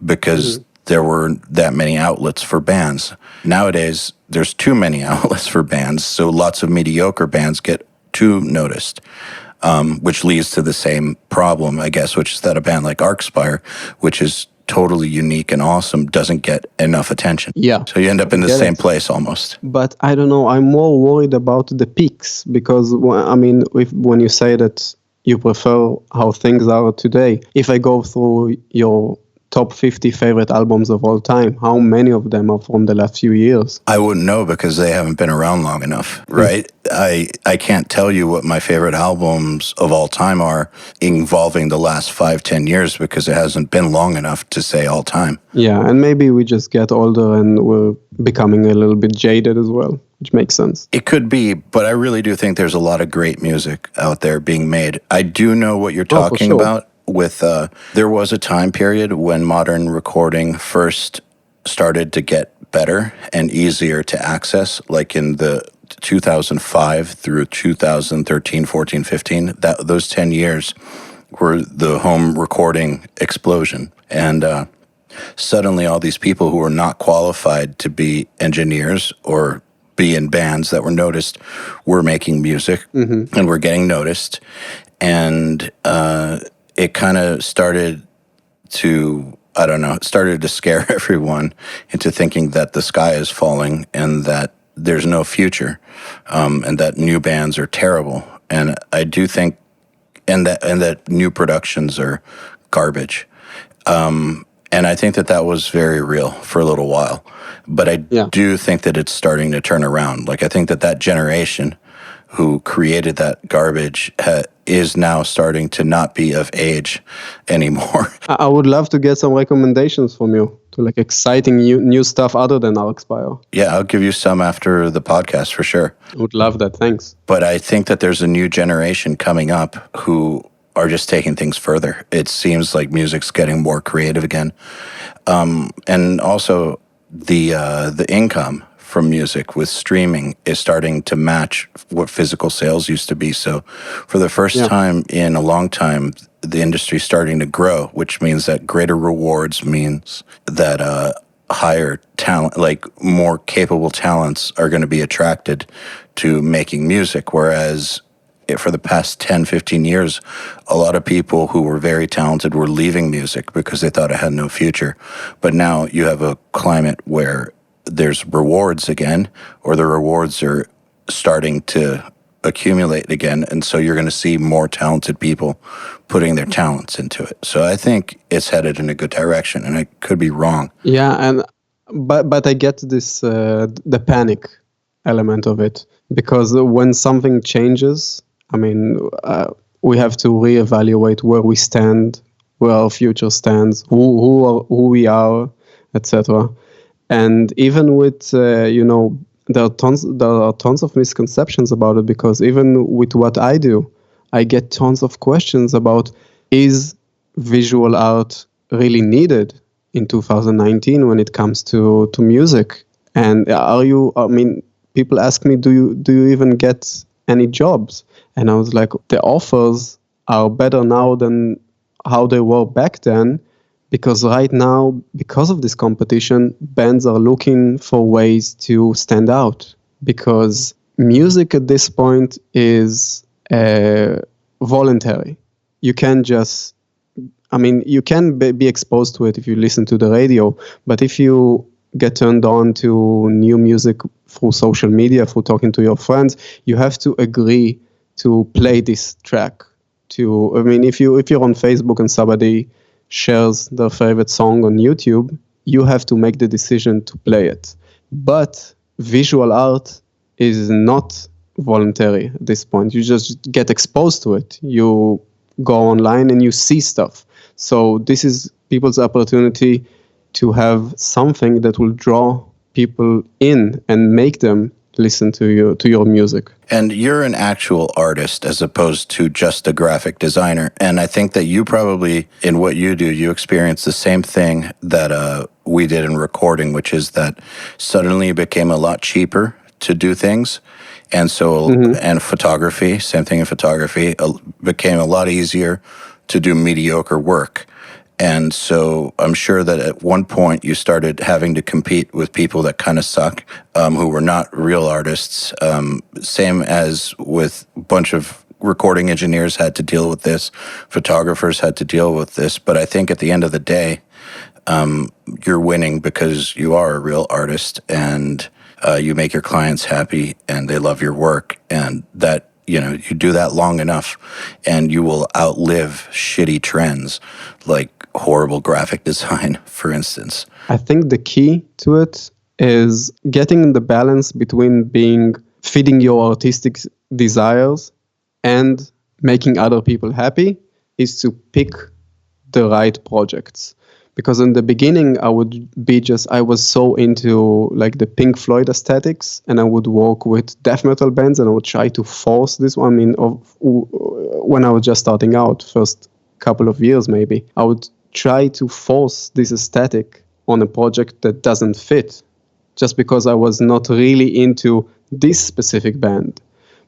because there were that many outlets for bands. Nowadays, there's too many outlets for bands, so lots of mediocre bands get too noticed, which leads to the same problem, I guess, which is that a band like Arcspire, which is totally unique and awesome, doesn't get enough attention. Yeah. So you end up in the same place almost. But I don't know, I'm more worried about the peaks, because, I mean, when you say that you prefer how things are today, if I go through your top 50 favorite albums of all time, how many of them are from the last few years? I wouldn't know because they haven't been around long enough, right? I can't tell you what my favorite albums of all time are involving the last 5-10 years because it hasn't been long enough to say all time. Yeah, and maybe we just get older and we're becoming a little bit jaded as well, which makes sense. It could be, but I really do think there's a lot of great music out there being made. I do know what you're talking about. With there was a time period when modern recording first started to get better and easier to access, like in the 2005 through 2013, 14, 15. Those 10 years were the home recording explosion. And suddenly all these people who were not qualified to be engineers or be in bands that were noticed were making music and were getting noticed. And it kind of started to, it started to scare everyone into thinking that the sky is falling and that there's no future, and that new bands are terrible. And I do think, and that new productions are garbage. And I think that was very real for a little while. But I do think that it's starting to turn around. Like, I think that generation who created that garbage is now starting to not be of age anymore. I would love to get some recommendations from you to like exciting new stuff other than Arcspire. Yeah, I'll give you some after the podcast for sure. I would love that, thanks. But I think that there's a new generation coming up who are just taking things further. It seems like music's getting more creative again. And also the income from music with streaming is starting to match what physical sales used to be. So for the first time in a long time, the industry's starting to grow, which means that greater rewards means that higher talent, like more capable talents are going to be attracted to making music. Whereas for the past 10, 15 years, a lot of people who were very talented were leaving music because they thought it had no future. But now you have a climate where there's rewards again, or the rewards are starting to accumulate again, and so you're going to see more talented people putting their talents into it. So I think it's headed in a good direction, and I could be wrong. Yeah, and but I get this the panic element of it, because when something changes, I mean, we have to reevaluate where we stand, where our future stands, who we are, etc. And even with, there are tons of misconceptions about it, because even with what I do, I get tons of questions about, is visual art really needed in 2019 when it comes to music? And people ask me, do you even get any jobs? And I was like, the offers are better now than how they were back then. Because right now, because of this competition, bands are looking for ways to stand out. Because music at this point is voluntary. You can just, you can be exposed to it if you listen to the radio. But if you get turned on to new music through social media, through talking to your friends, you have to agree to play this track. If you're on Facebook and somebody shares their favorite song on YouTube, you have to make the decision to play it. But visual art is not voluntary at this point. You just get exposed to it. You go online and you see stuff. So this is people's opportunity to have something that will draw people in and make them listen to your music. And you're an actual artist as opposed to just a graphic designer. And I think that you probably, in what you do, you experience the same thing that we did in recording, which is that suddenly it became a lot cheaper to do things. And so, and photography, same thing in photography, became a lot easier to do mediocre work. And so I'm sure that at one point you started having to compete with people that kind of suck, who were not real artists. Same as with a bunch of recording engineers had to deal with this, photographers had to deal with this. But I think at the end of the day, you're winning because you are a real artist and you make your clients happy and they love your work. And that, you do that long enough and you will outlive shitty trends like horrible graphic design, for instance. I think the key to it is getting the balance between feeding your artistic desires and making other people happy is to pick the right projects. Because in the beginning, I was so into like the Pink Floyd aesthetics, and I would work with death metal bands, and I would try to force this one. I mean, when I was just starting out, first couple of years maybe, I would try to force this aesthetic on a project that doesn't fit, just because I was not really into this specific band.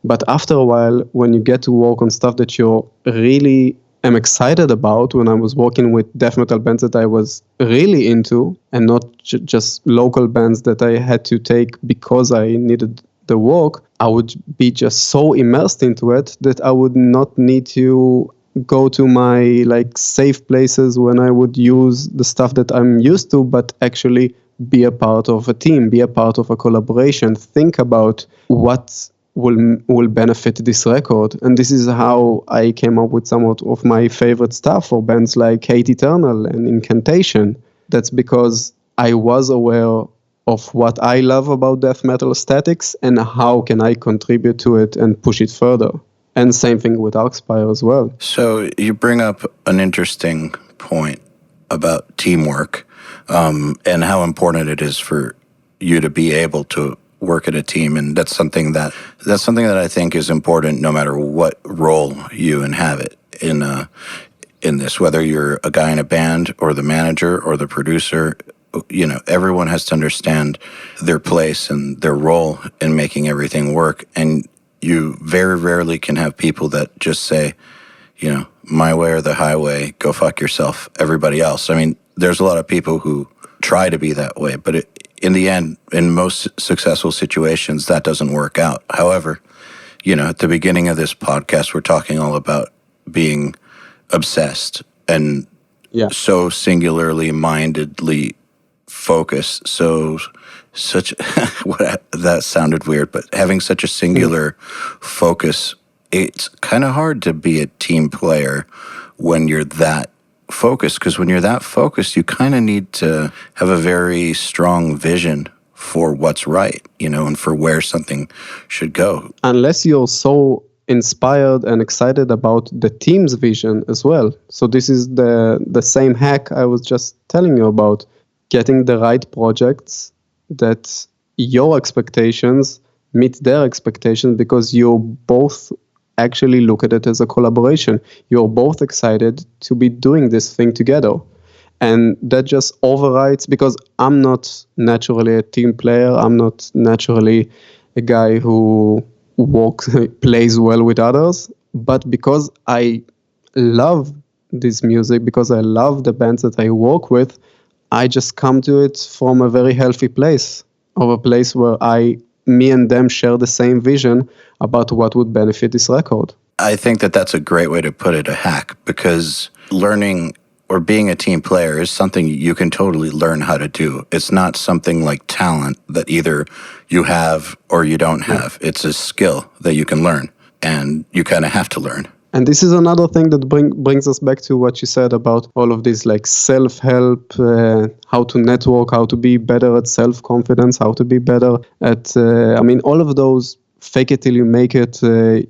But after a while, when you get to work on stuff that you're really am excited about, when I was working with death metal bands that I was really into and not just local bands that I had to take because I needed the work, I would be just so immersed into it that I would not need to go to my like safe places when I would use the stuff that I'm used to, but actually be a part of a team, be a part of a collaboration, think about what will benefit this record. And this is how I came up with some of my favorite stuff for bands like Hate Eternal and Incantation. That's because I was aware of what I love about death metal aesthetics and how can I contribute to it and push it further. And same thing with Arcspire as well. So you bring up an interesting point about teamwork, and how important it is for you to be able to work at a team, and that's something that I think is important no matter what role you inhabit in this, whether you're a guy in a band or the manager or the producer. Everyone has to understand their place and their role in making everything work. And you very rarely can have people that just say, my way or the highway, go fuck yourself, everybody else. I mean, there's a lot of people who try to be that way, but in the end, in most successful situations, that doesn't work out. However, at the beginning of this podcast, we're talking all about being obsessed and so singularly mindedly focused. That sounded weird, but having such a singular focus, it's kind of hard to be a team player when you're that focused, because when you're that focused, you kind of need to have a very strong vision for what's right, and for where something should go. Unless you're so inspired and excited about the team's vision as well. So this is the same hack I was just telling you about, getting the right projects that your expectations meet their expectations, because you both actually look at it as a collaboration. You're both excited to be doing this thing together. And that just overrides, because I'm not naturally a team player. I'm not naturally a guy who plays well with others. But because I love this music, because I love the bands that I work with, I just come to it from a very healthy place, of a place where me and them share the same vision about what would benefit this record. I think that that's a great way to put it, a hack, because learning or being a team player is something you can totally learn how to do. It's not something like talent that either you have or you don't have. It's a skill that you can learn, and you kind of have to learn. And this is another thing that brings us back to what you said about all of this, like self-help, how to network, how to be better at self-confidence, how to be better at, all of those fake it till you make it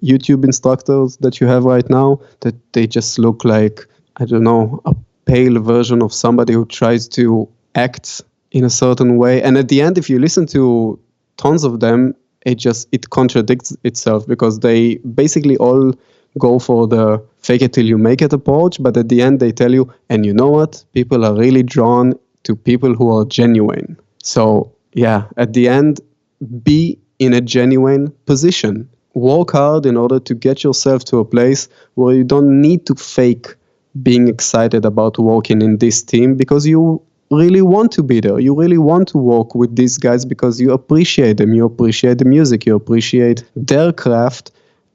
YouTube instructors that you have right now, that they just look like, I don't know, a pale version of somebody who tries to act in a certain way. And at the end, if you listen to tons of them, it contradicts itself, because they basically all go for the fake it till you make it approach, but at the end they tell you, and you know what? People are really drawn to people who are genuine. So yeah, at the end, be in a genuine position. Work hard in order to get yourself to a place where you don't need to fake being excited about working in this team, because you really want to be there. You really want to work with these guys because you appreciate them. You appreciate the music. You appreciate their craft.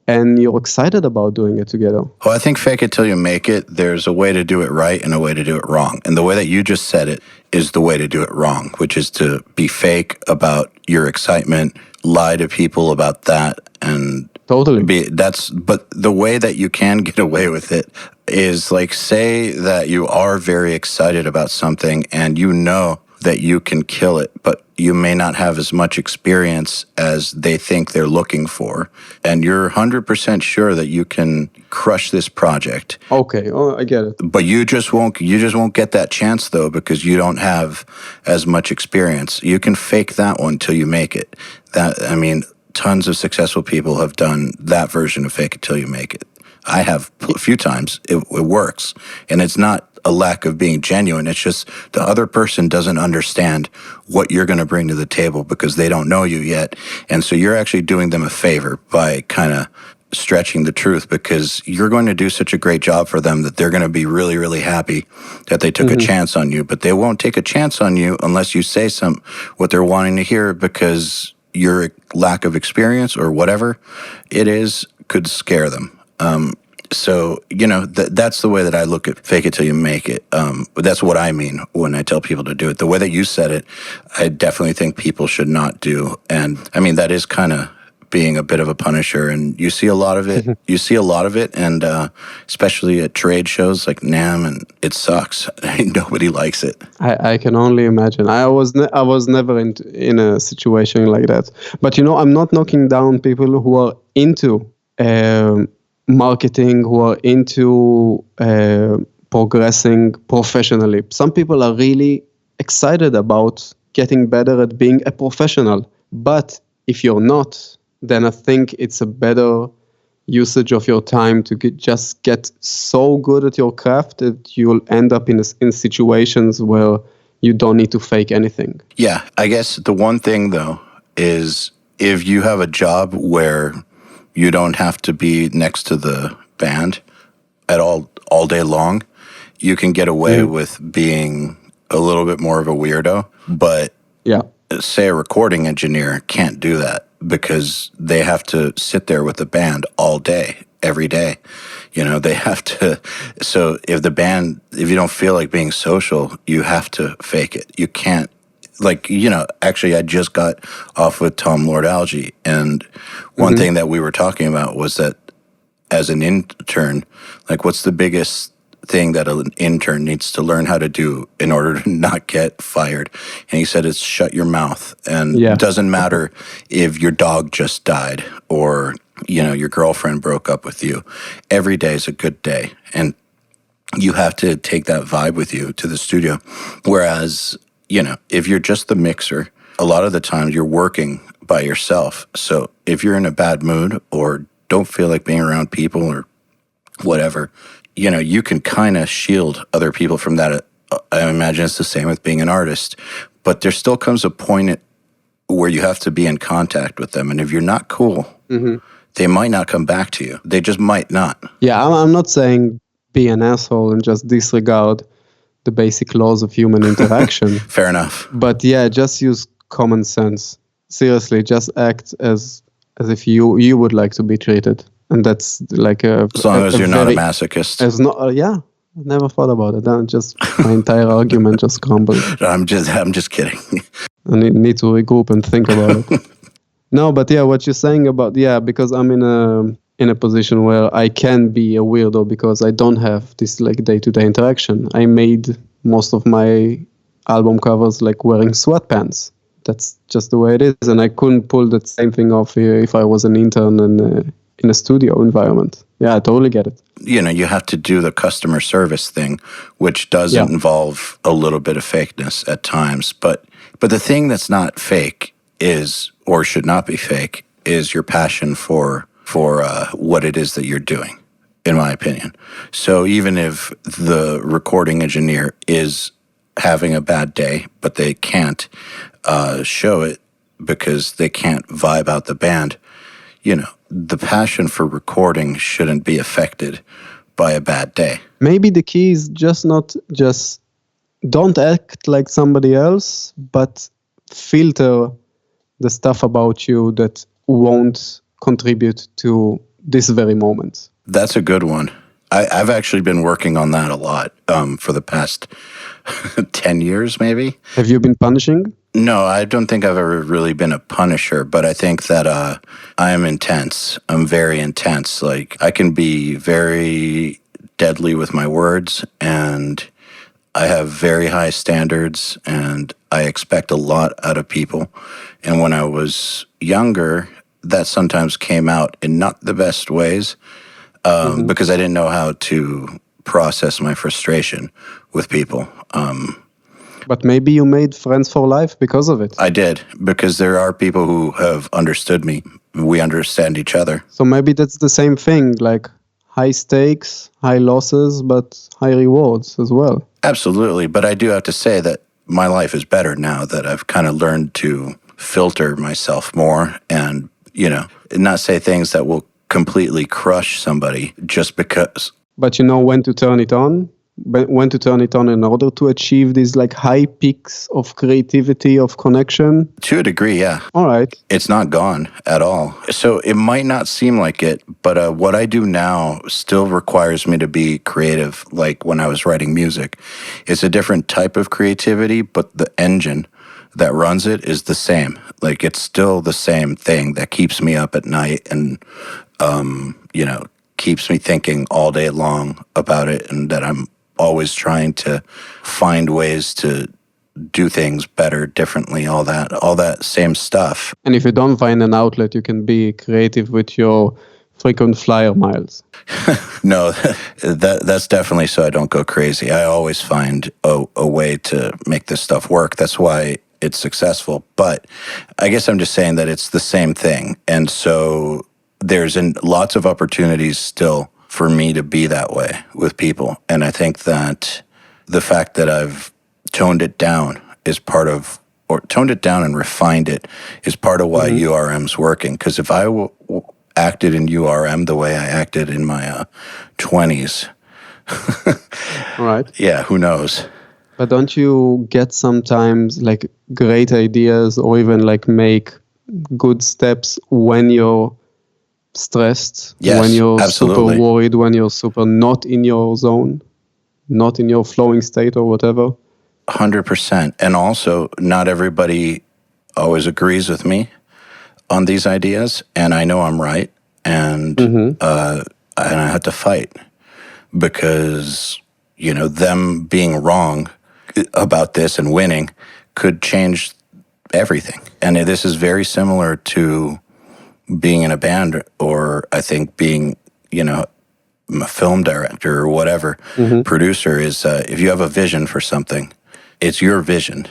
And you're excited about doing it together. Well, I think fake it till you make it, there's a way to do it right and a way to do it wrong. And the way that you just said it is the way to do it wrong, which is to be fake about your excitement, lie to people about that, and totally. But the way that you can get away with it is, like, say that you are very excited about something and you know that you can kill it, but you may not have as much experience as they think they're looking for, and you're 100% sure that you can crush this project. Okay, I get it. But you just won't get that chance, though, because you don't have as much experience. You can fake that one till you make it. Tons of successful people have done that version of fake it till you make it. I have a few times. It works, and it's not a lack of being genuine. It's just the other person doesn't understand what you're going to bring to the table because they don't know you yet. And so you're actually doing them a favor by kind of stretching the truth, because you're going to do such a great job for them that they're going to be really, really happy that they took a chance on you. But they won't take a chance on you unless you say what they're wanting to hear, because your lack of experience or whatever it is could scare them. So, that's the way that I look at fake it till you make it. But that's what I mean when I tell people to do it. The way that you said it, I definitely think people should not do. And that is kind of being a bit of a punisher. And you see a lot of it. You see a lot of it. And especially at trade shows like NAMM, and it sucks. Nobody likes it. I can only imagine. I was never in a situation like that. But, I'm not knocking down people who are into marketing, who are into progressing professionally. Some people are really excited about getting better at being a professional. But if you're not, then I think it's a better usage of your time to just get so good at your craft that you'll end up in situations where you don't need to fake anything. Yeah, I guess the one thing, though, is if you have a job where you don't have to be next to the band at all day long, you can get away with being a little bit more of a weirdo. But say a recording engineer can't do that because they have to sit there with the band all day, every day. They have to. So if you don't feel like being social, you have to fake it. You can't. Actually, I just got off with Tom Lord Alge, and one thing that we were talking about was that as an intern, what's the biggest thing that an intern needs to learn how to do in order to not get fired? And he said it's shut your mouth. And it doesn't matter if your dog just died or, your girlfriend broke up with you. Every day is a good day. And you have to take that vibe with you to the studio. Whereas, if you're just the mixer, a lot of the times you're working by yourself. So if you're in a bad mood or don't feel like being around people or whatever, you can kind of shield other people from that. I imagine it's the same with being an artist. But there still comes a point where you have to be in contact with them. And if you're not cool, they might not come back to you. They just might not. Yeah, I'm not saying be an asshole and just disregard the basic laws of human interaction. Fair enough. But just use common sense. Seriously, just act as if you would like to be treated, and that's like as long as you're not a masochist. Never thought about it. Then just my entire argument just crumbled. I'm just kidding. I need to regroup and think about it. No, but what you're saying about because I'm in a position where I can be a weirdo because I don't have this day-to-day interaction. I made most of my album covers wearing sweatpants. That's just the way it is, and I couldn't pull that same thing off if I was an intern in a studio environment. Yeah, I totally get it. You have to do the customer service thing, which does involve a little bit of fakeness at times. But the thing that's not fake is or should not be fake, is your passion for what it is that you're doing, in my opinion. So even if the recording engineer is having a bad day, but they can't show it because they can't vibe out the band, the passion for recording shouldn't be affected by a bad day. Maybe the key is just don't act like somebody else, but filter the stuff about you that won't contribute to this very moment. That's a good one. I've actually been working on that a lot for the past 10 years, maybe. Have you been punishing? No, I don't think I've ever really been a punisher, but I think that I am intense. I'm very intense. Like, I can be very deadly with my words, and I have very high standards, and I expect a lot out of people. And when I was younger, that sometimes came out in not the best ways, because I didn't know how to process my frustration with people. But maybe you made friends for life because of it. I did, because there are people who have understood me. We understand each other. So maybe that's the same thing, like high stakes, high losses, but high rewards as well. Absolutely, but I do have to say that my life is better now that I've kind of learned to filter myself more and, not say things that will completely crush somebody just because. But you know when to turn it on? When to turn it on in order to achieve these like high peaks of creativity, of connection? To a degree, yeah. All right. It's not gone at all. So it might not seem like it, but what I do now still requires me to be creative. Like when I was writing music, it's a different type of creativity, but the engine that runs it is the same. Like it's still the same thing that keeps me up at night and, keeps me thinking all day long about it, and that I'm always trying to find ways to do things better, differently, all that same stuff. And if you don't find an outlet, you can be creative with your frequent flyer miles. No, that's definitely so I don't go crazy. I always find a way to make this stuff work. That's why it's successful. But I guess I'm just saying that it's the same thing. And so there's lots of opportunities still for me to be that way with people. And I think that the fact that I've toned it down and refined it is part of why URM's working. Because if I acted in URM the way I acted in my 20s, right? Yeah, who knows? But don't you get sometimes like great ideas or even like make good steps when you're stressed, yes, when you're absolutely. super worried, when you're super not in your zone, not in your flowing state or whatever? 100%. And also, not everybody always agrees with me on these ideas, and I know I'm right, and I have to fight because, them being wrong about this and winning could change everything. And this is very similar to being in a band, or I think being, a film director or whatever, producer is, if you have a vision for something, it's your vision.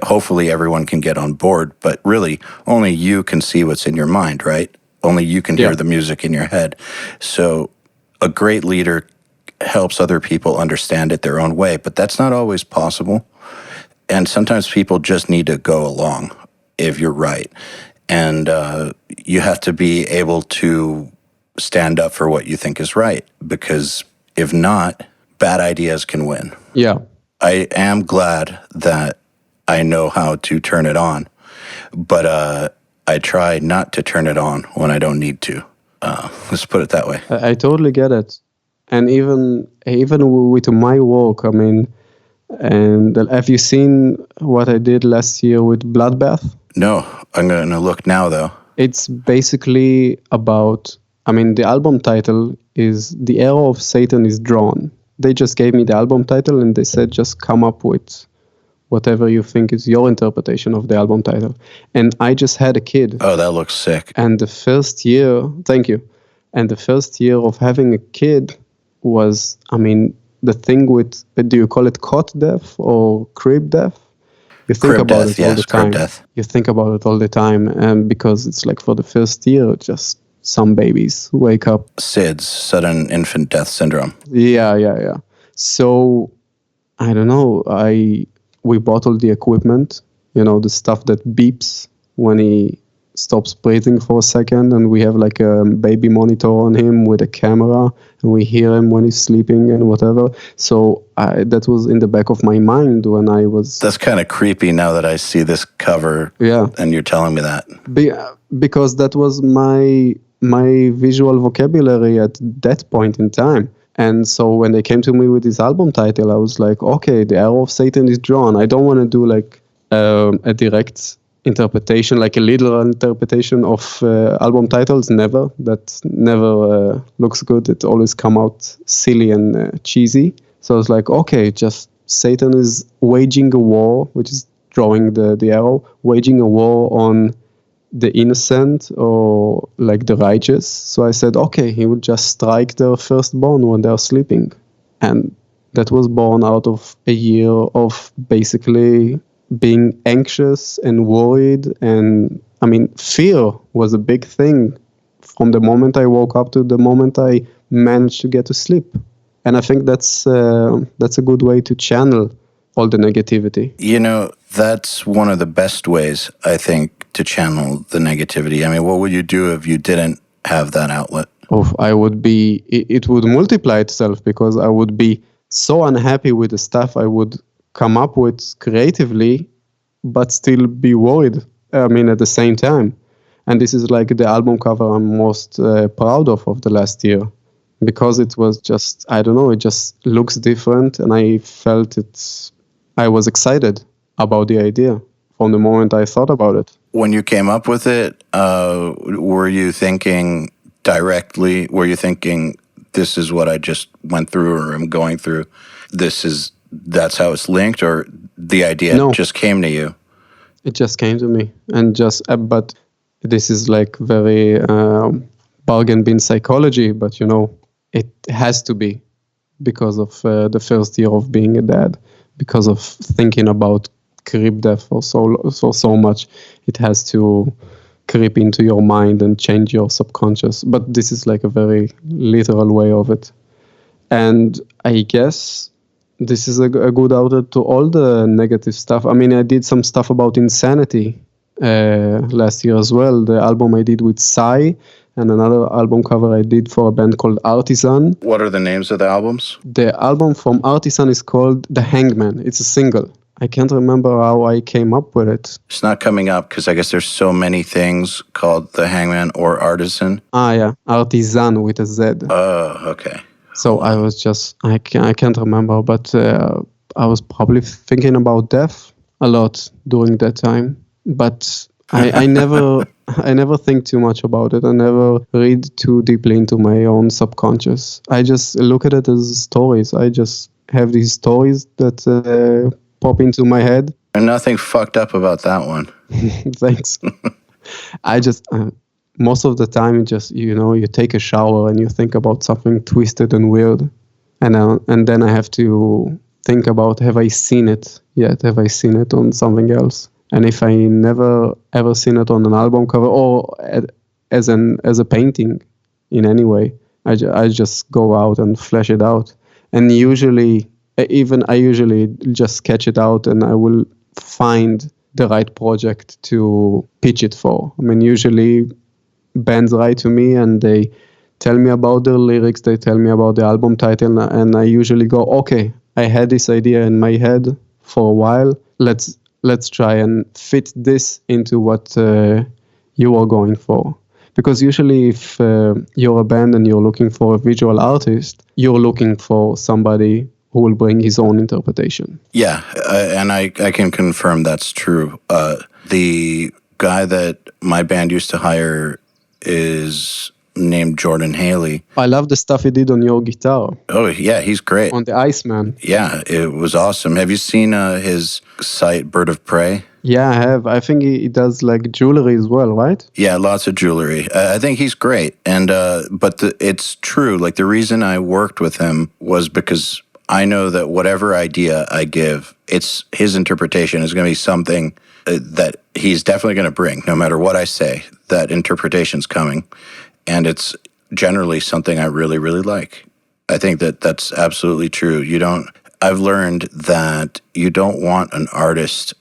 Hopefully everyone can get on board, but really only you can see what's in your mind, right? Only you can hear the music in your head. So a great leader helps other people understand it their own way, but that's not always possible. And sometimes people just need to go along if you're right. And you have to be able to stand up for what you think is right, because if not, bad ideas can win. Yeah. I am glad that I know how to turn it on, but I try not to turn it on when I don't need to. Let's put it that way. I totally get it. And even with my work, I mean, and have you seen what I did last year with Bloodbath? No, I'm going to look now, though. It's basically about, the album title is The Arrow of Satan is Drawn. They just gave me the album title and they said, just come up with whatever you think is your interpretation of the album title. And I just had a kid. Oh, that looks sick. And the first year, thank you. And the first year of having a kid was, the thing with, do you call it cot death or crib death? You think Crib about death, it all the yes, crib time. death. You think about it all the time, and because it's like for the first year, just some babies wake up. SIDS, sudden infant death syndrome. Yeah. So I don't know. We bought all the equipment, the stuff that beeps when he stops breathing for a second, and we have like a baby monitor on him with a camera, and we hear him when he's sleeping and whatever. So that was in the back of my mind when I was. That's kind of creepy now that I see this cover. Yeah. And you're telling me that. Because that was my visual vocabulary at that point in time. And so when they came to me with this album title, I was like, okay, the arrow of Satan is drawn. I don't want to do like a direct interpretation, like a literal interpretation of album titles. Never. That never looks good. It always come out silly and cheesy. So I was like, okay, just Satan is waging a war, which is drawing the arrow, waging a war on the innocent or like the righteous. So I said, okay, he would just strike their firstborn when they're sleeping. And that was born out of a year of basically being anxious and worried. And I mean, fear was a big thing from the moment I woke up to the moment I managed to get to sleep. And I think that's a good way to channel all the negativity. That's one of the best ways, I think, to channel the negativity. I mean, what would you do if you didn't have that outlet? It would multiply itself, because I would be so unhappy with the stuff I would come up with creatively, but still be worried, at the same time. And this is like the album cover I'm most proud of the last year, because it was just, I don't know, it just looks different, and I felt I was excited about the idea from the moment I thought about it. When you came up with it, were you thinking directly, this is what I just went through or am going through, that's how it's linked, or the idea just came to you? It just came to me, and but this is like very bargain bin psychology, but it has to be because of the first year of being a dad, because of thinking about crib death for so much. It has to creep into your mind and change your subconscious. But this is like a very literal way of it. And I guess this is a good outlet to all the negative stuff. I mean, I did some stuff about insanity last year as well. The album I did with Psy, and another album cover I did for a band called Artisan. What are the names of the albums? The album from Artisan is called The Hangman. It's a single. I can't remember how I came up with it. It's not coming up because I guess there's so many things called The Hangman or Artisan. Yeah, Artisan with a Z. Oh, okay. So I was just, I can't remember, but I was probably thinking about death a lot during that time. But I never think too much about it. I never read too deeply into my own subconscious. I just look at it as stories. I just have these stories that pop into my head. And nothing fucked up about that one. Thanks. I just, most of the time, you take a shower and you think about something twisted and weird. And then I have to think about, have I seen it yet? Have I seen it on something else? And if I never ever seen it on an album cover or as a painting in any way, I just go out and flesh it out. And usually just sketch it out, and I will find the right project to pitch it for. I mean, usually bands write to me and they tell me about their lyrics, they tell me about the album title, and I usually go, okay, I had this idea in my head for a while. Let's try and fit this into what you are going for. Because usually if you're a band and you're looking for a visual artist, you're looking for somebody who will bring his own interpretation. Yeah, and I can confirm that's true. The guy that my band used to hire is named Jordan Haley. I love the stuff he did on your guitar. Oh, yeah, he's great. On the Iceman. Yeah, it was awesome. Have you seen his site, Bird of Prey? Yeah, I have. I think he does like jewelry as well, right? Yeah, lots of jewelry. I think he's great. And but it's true. Like the reason I worked with him was because I know that whatever idea I give, it's his interpretation is going to be something that he's definitely going to bring, no matter what I say. That interpretation's coming, and it's generally something I really, really like. I think that that's absolutely true. I've learned that you don't want an artist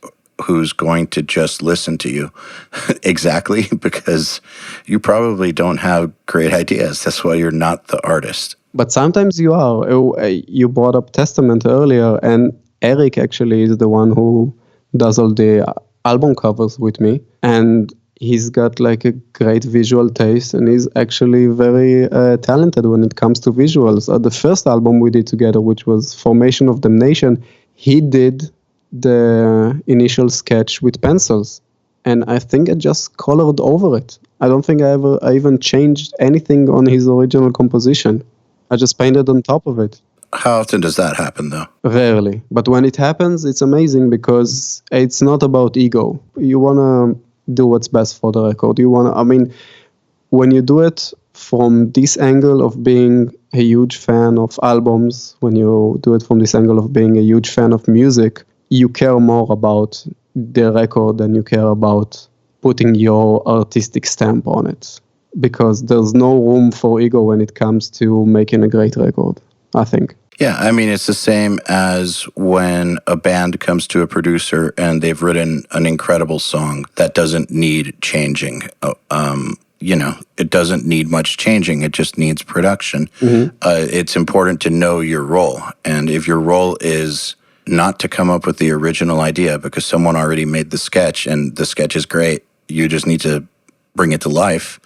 who's going to just listen to you exactly, because you probably don't have great ideas. That's why you're not the artist. But sometimes you are. You brought up Testament earlier, and Eric actually is the one who does all the album covers with me. And he's got like a great visual taste, and he's actually very talented when it comes to visuals. The first album we did together, which was Formation of Damnation, he did the initial sketch with pencils, and I think I just colored over it. I don't think I even changed anything on his original composition. I just painted on top of it. How often does that happen, though? Rarely. But when it happens, it's amazing, because it's not about ego. You want to do what's best for the record. When you do it from this angle of being a huge fan of albums, when you do it from this angle of being a huge fan of music, you care more about the record than you care about putting your artistic stamp on it. Because there's no room for ego when it comes to making a great record, I think. Yeah, it's the same as when a band comes to a producer and they've written an incredible song that doesn't need changing. It doesn't need much changing. It just needs production. Mm-hmm. It's important to know your role. And if your role is not to come up with the original idea because someone already made the sketch and the sketch is great, you just need to bring it to life.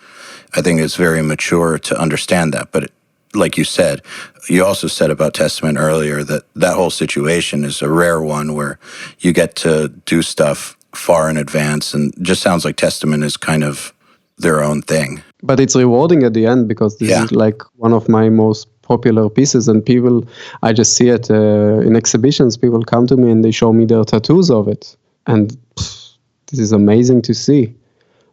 I think it's very mature to understand that. But like you said, you also said about Testament earlier that whole situation is a rare one where you get to do stuff far in advance, and just sounds like Testament is kind of their own thing. But it's rewarding at the end, because this is like one of my most popular pieces, and I just see it in exhibitions. People come to me and they show me their tattoos of it, and this is amazing to see.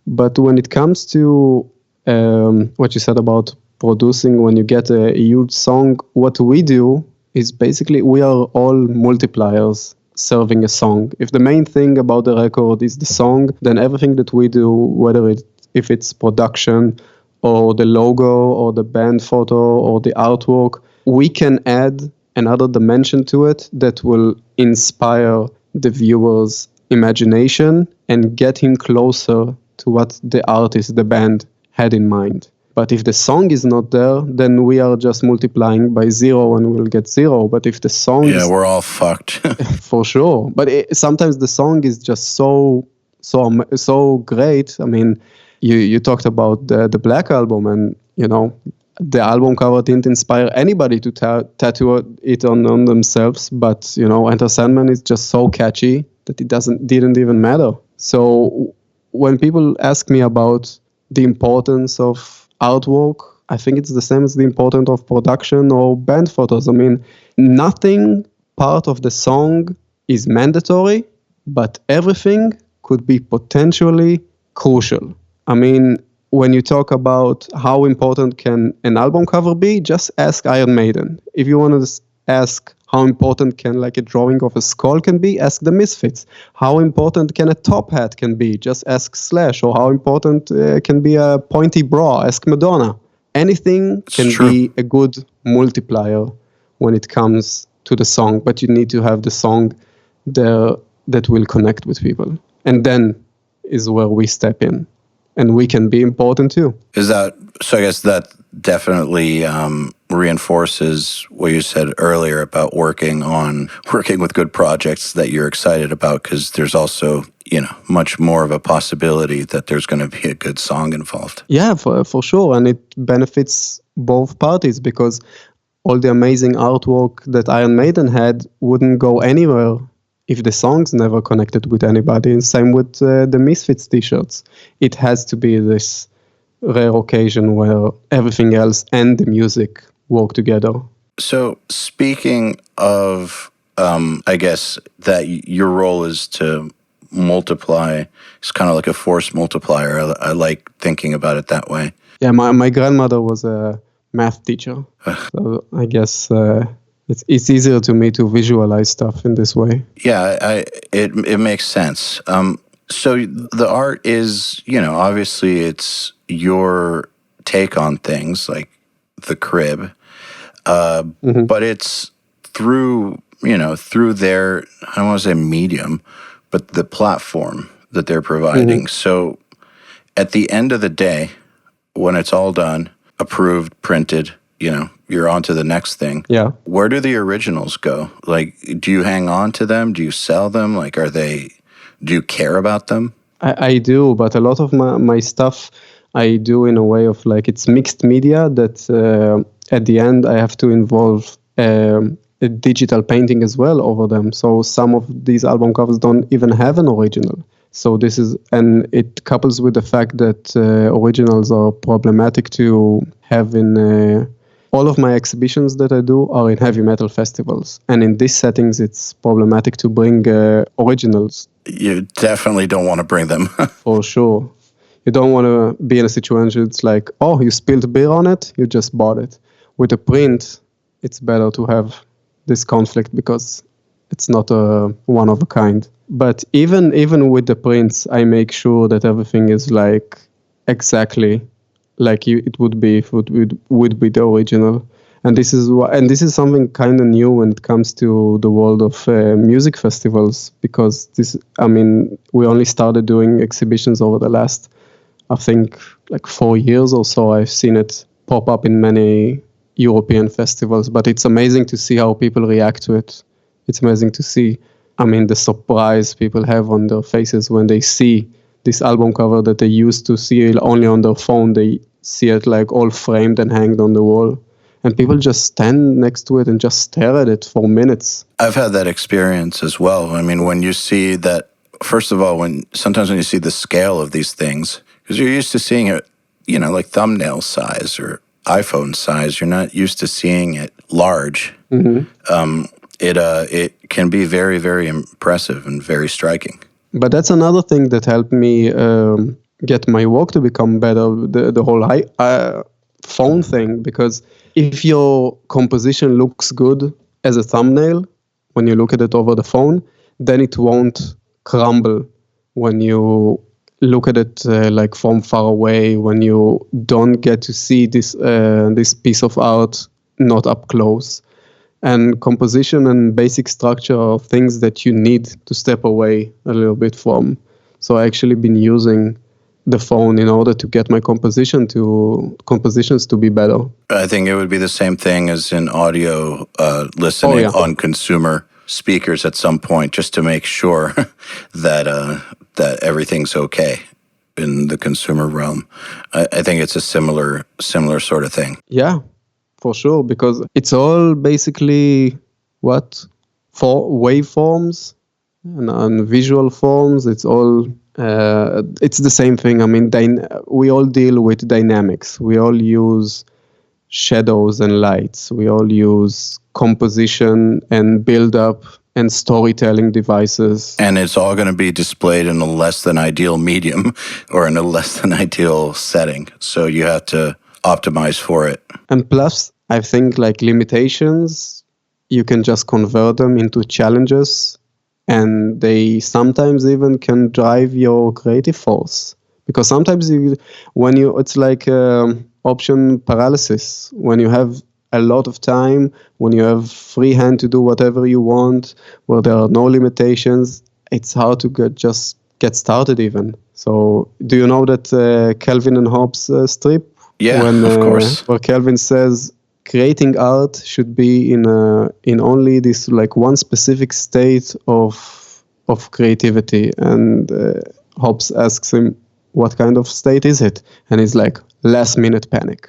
But when it comes to what you said about producing, when you get a huge song, what we do is basically we are all multipliers serving a song. If the main thing about the record is the song, then everything that we do, if it's production or the logo or the band photo or the artwork, we can add another dimension to it that will inspire the viewer's imagination and get him closer to what the artist, the band, had in mind. But if the song is not there, then we are just multiplying by 0 and we'll get 0. But if the song we're all fucked. For sure. But sometimes the song is just so great. You talked about the Black Album, and the album cover didn't inspire anybody to tattoo it on themselves. But Enter Sandman is just so catchy that it didn't even matter. So when people ask me about the importance of artwork, I think it's the same as the importance of production or band photos. Nothing part of the song is mandatory, but everything could be potentially crucial. When you talk about how important can an album cover be, just ask Iron Maiden. If you want to ask how important can like a drawing of a skull can be, ask the Misfits. How important can a top hat can be? Just ask Slash. Or how important can be a pointy bra? Ask Madonna. Anything can be a good multiplier when it comes to the song, but you need to have the song there that will connect with people. And then is where we step in. And we can be important too. I guess that definitely reinforces what you said earlier about working with good projects that you're excited about, because there's also, much more of a possibility that there's going to be a good song involved. Yeah, for sure. And it benefits both parties, because all the amazing artwork that Iron Maiden had wouldn't go anywhere if the songs never connected with anybody. And same with the Misfits t-shirts. It has to be this rare occasion where everything else and the music work together. So speaking of, I guess that your role is to multiply. It's kind of like a force multiplier. I like thinking about it that way. Yeah, my grandmother was a math teacher. So I guess It's easier to me to visualize stuff in this way. Yeah, it makes sense. So the art is, obviously it's your take on things like the crib, but it's through their, I don't want to say medium, but the platform that they're providing. So at the end of the day, when it's all done, approved, printed, you're on to the next thing. Yeah. Where do the originals go? Like, do you hang on to them? Do you sell them? Like, do you care about them? I do, but a lot of my stuff I do in a way of like it's mixed media that at the end I have to involve a digital painting as well over them. So some of these album covers don't even have an original. So and it couples with the fact that originals are problematic to have in all of my exhibitions that I do are in heavy metal festivals. And in these settings, it's problematic to bring originals. You definitely don't want to bring them. For sure. You don't want to be in a situation it's like, oh, you spilled beer on it, you just bought it. With a print, it's better to have this conflict because it's not a one of a kind. But even with the prints, I make sure that everything is like exactly like it would be if it would be the original. And this is something kind of new when it comes to the world of music festivals, because we only started doing exhibitions over the last, I think, like 4 years or so. I've seen it pop up in many European festivals, but it's amazing to see how people react to it. It's amazing to see, the surprise people have on their faces when they see this album cover that they used to see only on their phone. They see it like all framed and hanged on the wall. And people just stand next to it and just stare at it for minutes. I've had that experience as well. I mean, when you see that, first of all, sometimes when you see the scale of these things, because you're used to seeing it, like thumbnail size or iPhone size, you're not used to seeing it large. It can be very, very impressive and very striking. But that's another thing that helped me get my work to become better, the whole phone thing, because if your composition looks good as a thumbnail, when you look at it over the phone, then it won't crumble when you look at it like from far away, when you don't get to see this piece of art not up close. And composition and basic structure are things that you need to step away a little bit from. So I actually been using the phone in order to get my compositions to be better. I think it would be the same thing as in audio listening on consumer speakers at some point, just to make sure that everything's okay in the consumer realm. I think it's a similar sort of thing. Yeah, for sure, because it's all basically for waveforms and visual forms. It's all it's the same thing. We all deal with dynamics. We all use shadows and lights. We all use composition and build-up and storytelling devices. And it's all going to be displayed in a less than ideal medium or in a less than ideal setting. So you have to optimize for it. And plus, I think like limitations, you can just convert them into challenges, and they sometimes even can drive your creative force. Because sometimes it's like option paralysis. When you have a lot of time, when you have free hand to do whatever you want, where there are no limitations, it's hard to get started even. So do you know that Calvin and Hobbes strip? Yeah, of course. Where Calvin says creating art should be in only this like one specific state of creativity, and Hobbes asks him, what kind of state is it? And he's like, last minute panic.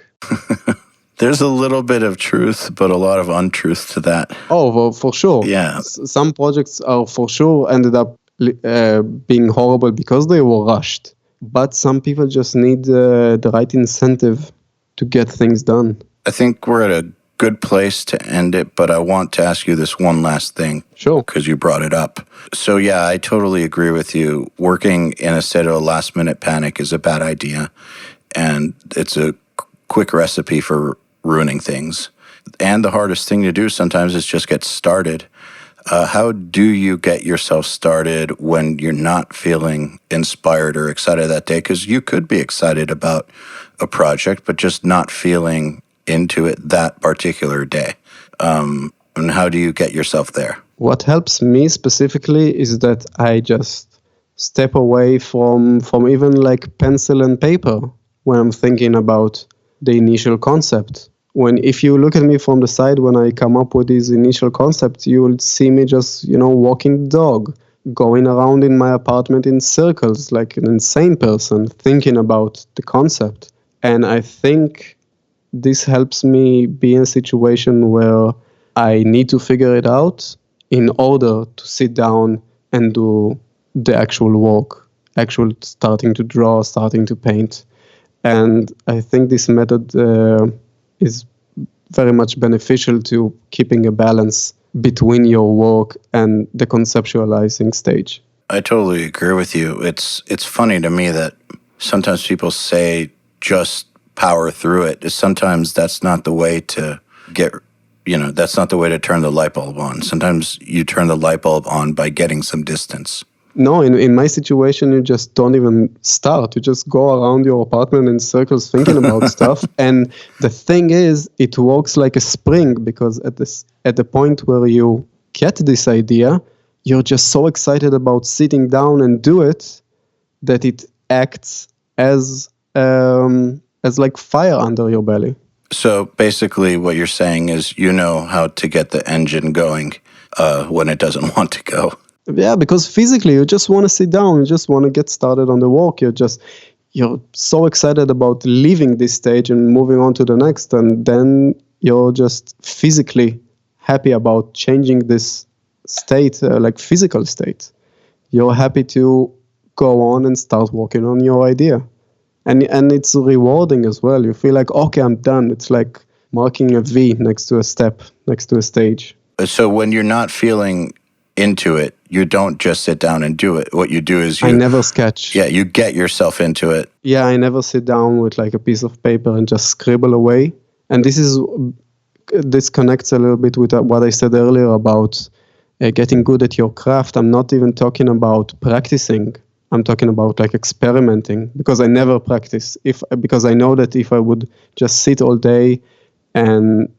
There's a little bit of truth, but a lot of untruth to that. Oh, well, for sure. Yeah. Some projects are for sure ended up being horrible because they were rushed. But some people just need the right incentive to get things done. I think we're at a good place to end it, but I want to ask you this one last thing. Sure. Because you brought it up. So yeah, I totally agree with you. Working in a state of last-minute panic is a bad idea, and it's a quick recipe for ruining things. and the hardest thing to do sometimes is just get started. How do you get yourself started when you're not feeling inspired or excited that day? Because you could be excited about a project, but just not feeling into it that particular day. And how do you get yourself there? What helps me specifically is that I just step away from even like pencil and paper when I'm thinking about the initial concept. If you look at me from the side when I come up with these initial concepts, you will see me just, walking the dog, going around in my apartment in circles like an insane person, thinking about the concept. And I think this helps me be in a situation where I need to figure it out in order to sit down and do the actual work, starting to draw, starting to paint. And I think this method is very much beneficial to keeping a balance between your work and the conceptualizing stage. I totally agree with you. It's funny to me that sometimes people say just power through it. Sometimes that's not the way to that's not the way to turn the light bulb on. Sometimes you turn the light bulb on by getting some distance. No, in my situation, you just don't even start. You just go around your apartment in circles thinking about stuff. And the thing is, it works like a spring, because at the point where you get this idea, you're just so excited about sitting down and do it that it acts as like fire under your belly. So basically what you're saying is you know how to get the engine going when it doesn't want to go. Yeah, because physically you just want to sit down, you just want to get started on the work. You're so excited about leaving this stage and moving on to the next, and then you're just physically happy about changing this state, like physical state. You're happy to go on and start working on your idea. And it's rewarding as well. You feel like, okay, I'm done. It's like marking a V next to a step, next to a stage. So when you're not feeling into it, you don't just sit down and do it. What you do is I never sketch. Yeah, you get yourself into it. Yeah, I never sit down with like a piece of paper and just scribble away. And this connects a little bit with what I said earlier about getting good at your craft. I'm not even talking about practicing. I'm talking about like experimenting, because I never practice. Because I know that if I would just sit all day and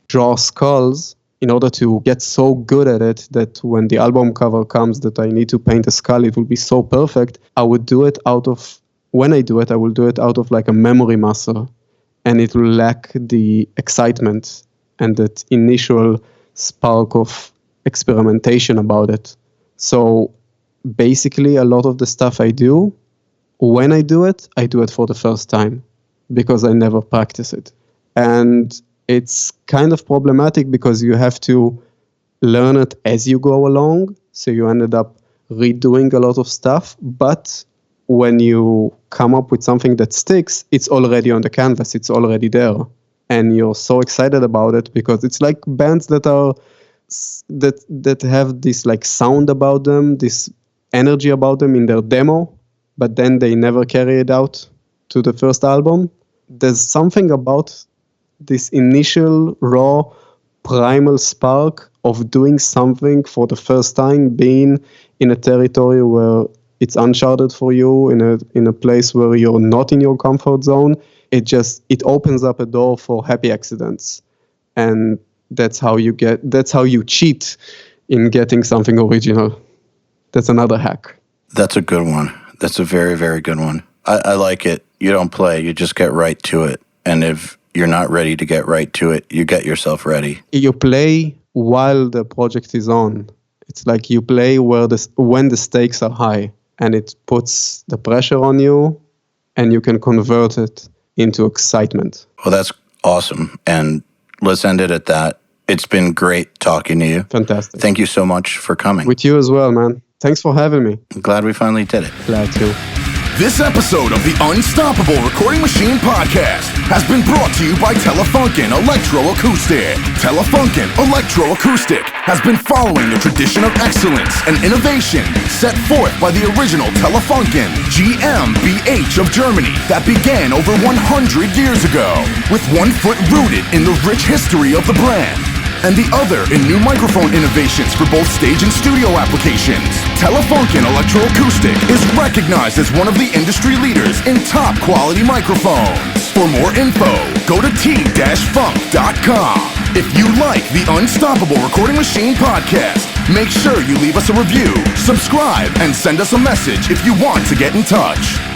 draw skulls, in order to get so good at it that when the album cover comes that I need to paint a skull, it will be so perfect. I will do it out of like a memory muscle, and it will lack the excitement and that initial spark of experimentation about it. So basically a lot of the stuff I do, when I do it for the first time, because I never practice it. And it's kind of problematic because you have to learn it as you go along. So you ended up redoing a lot of stuff. But when you come up with something that sticks, it's already on the canvas. It's already there. And you're so excited about it because it's like bands that have this like sound about them, this energy about them in their demo, but then they never carry it out to the first album. There's something about this initial raw primal spark of doing something for the first time, being in a territory where it's uncharted for you, in a place where you're not in your comfort zone. It opens up a door for happy accidents, and that's how you cheat in getting something original. That's another hack. That's a good one. That's a very, very good one. I like it. You don't play, you just get right to it. And if you're not ready to get right to it, you get yourself ready. You play while the project is on. It's like you play when the stakes are high, and it puts the pressure on you, and you can convert it into excitement. Well, that's awesome. And let's end it at that. It's been great talking to you. Fantastic. Thank you so much for coming. With you as well, man. Thanks for having me. I'm glad we finally did it. Glad to. This episode of the Unstoppable Recording Machine Podcast has been brought to you by Telefunken Electroacoustic. Telefunken Electroacoustic has been following the tradition of excellence and innovation set forth by the original Telefunken GmbH of Germany that began over 100 years ago, with one foot rooted in the rich history of the brand, and the other in new microphone innovations for both stage and studio applications. Telefunken Electroacoustic is recognized as one of the industry leaders in top quality microphones. For more info, go to t-funk.com. If you like the Unstoppable Recording Machine Podcast, make sure you leave us a review, subscribe, and send us a message if you want to get in touch.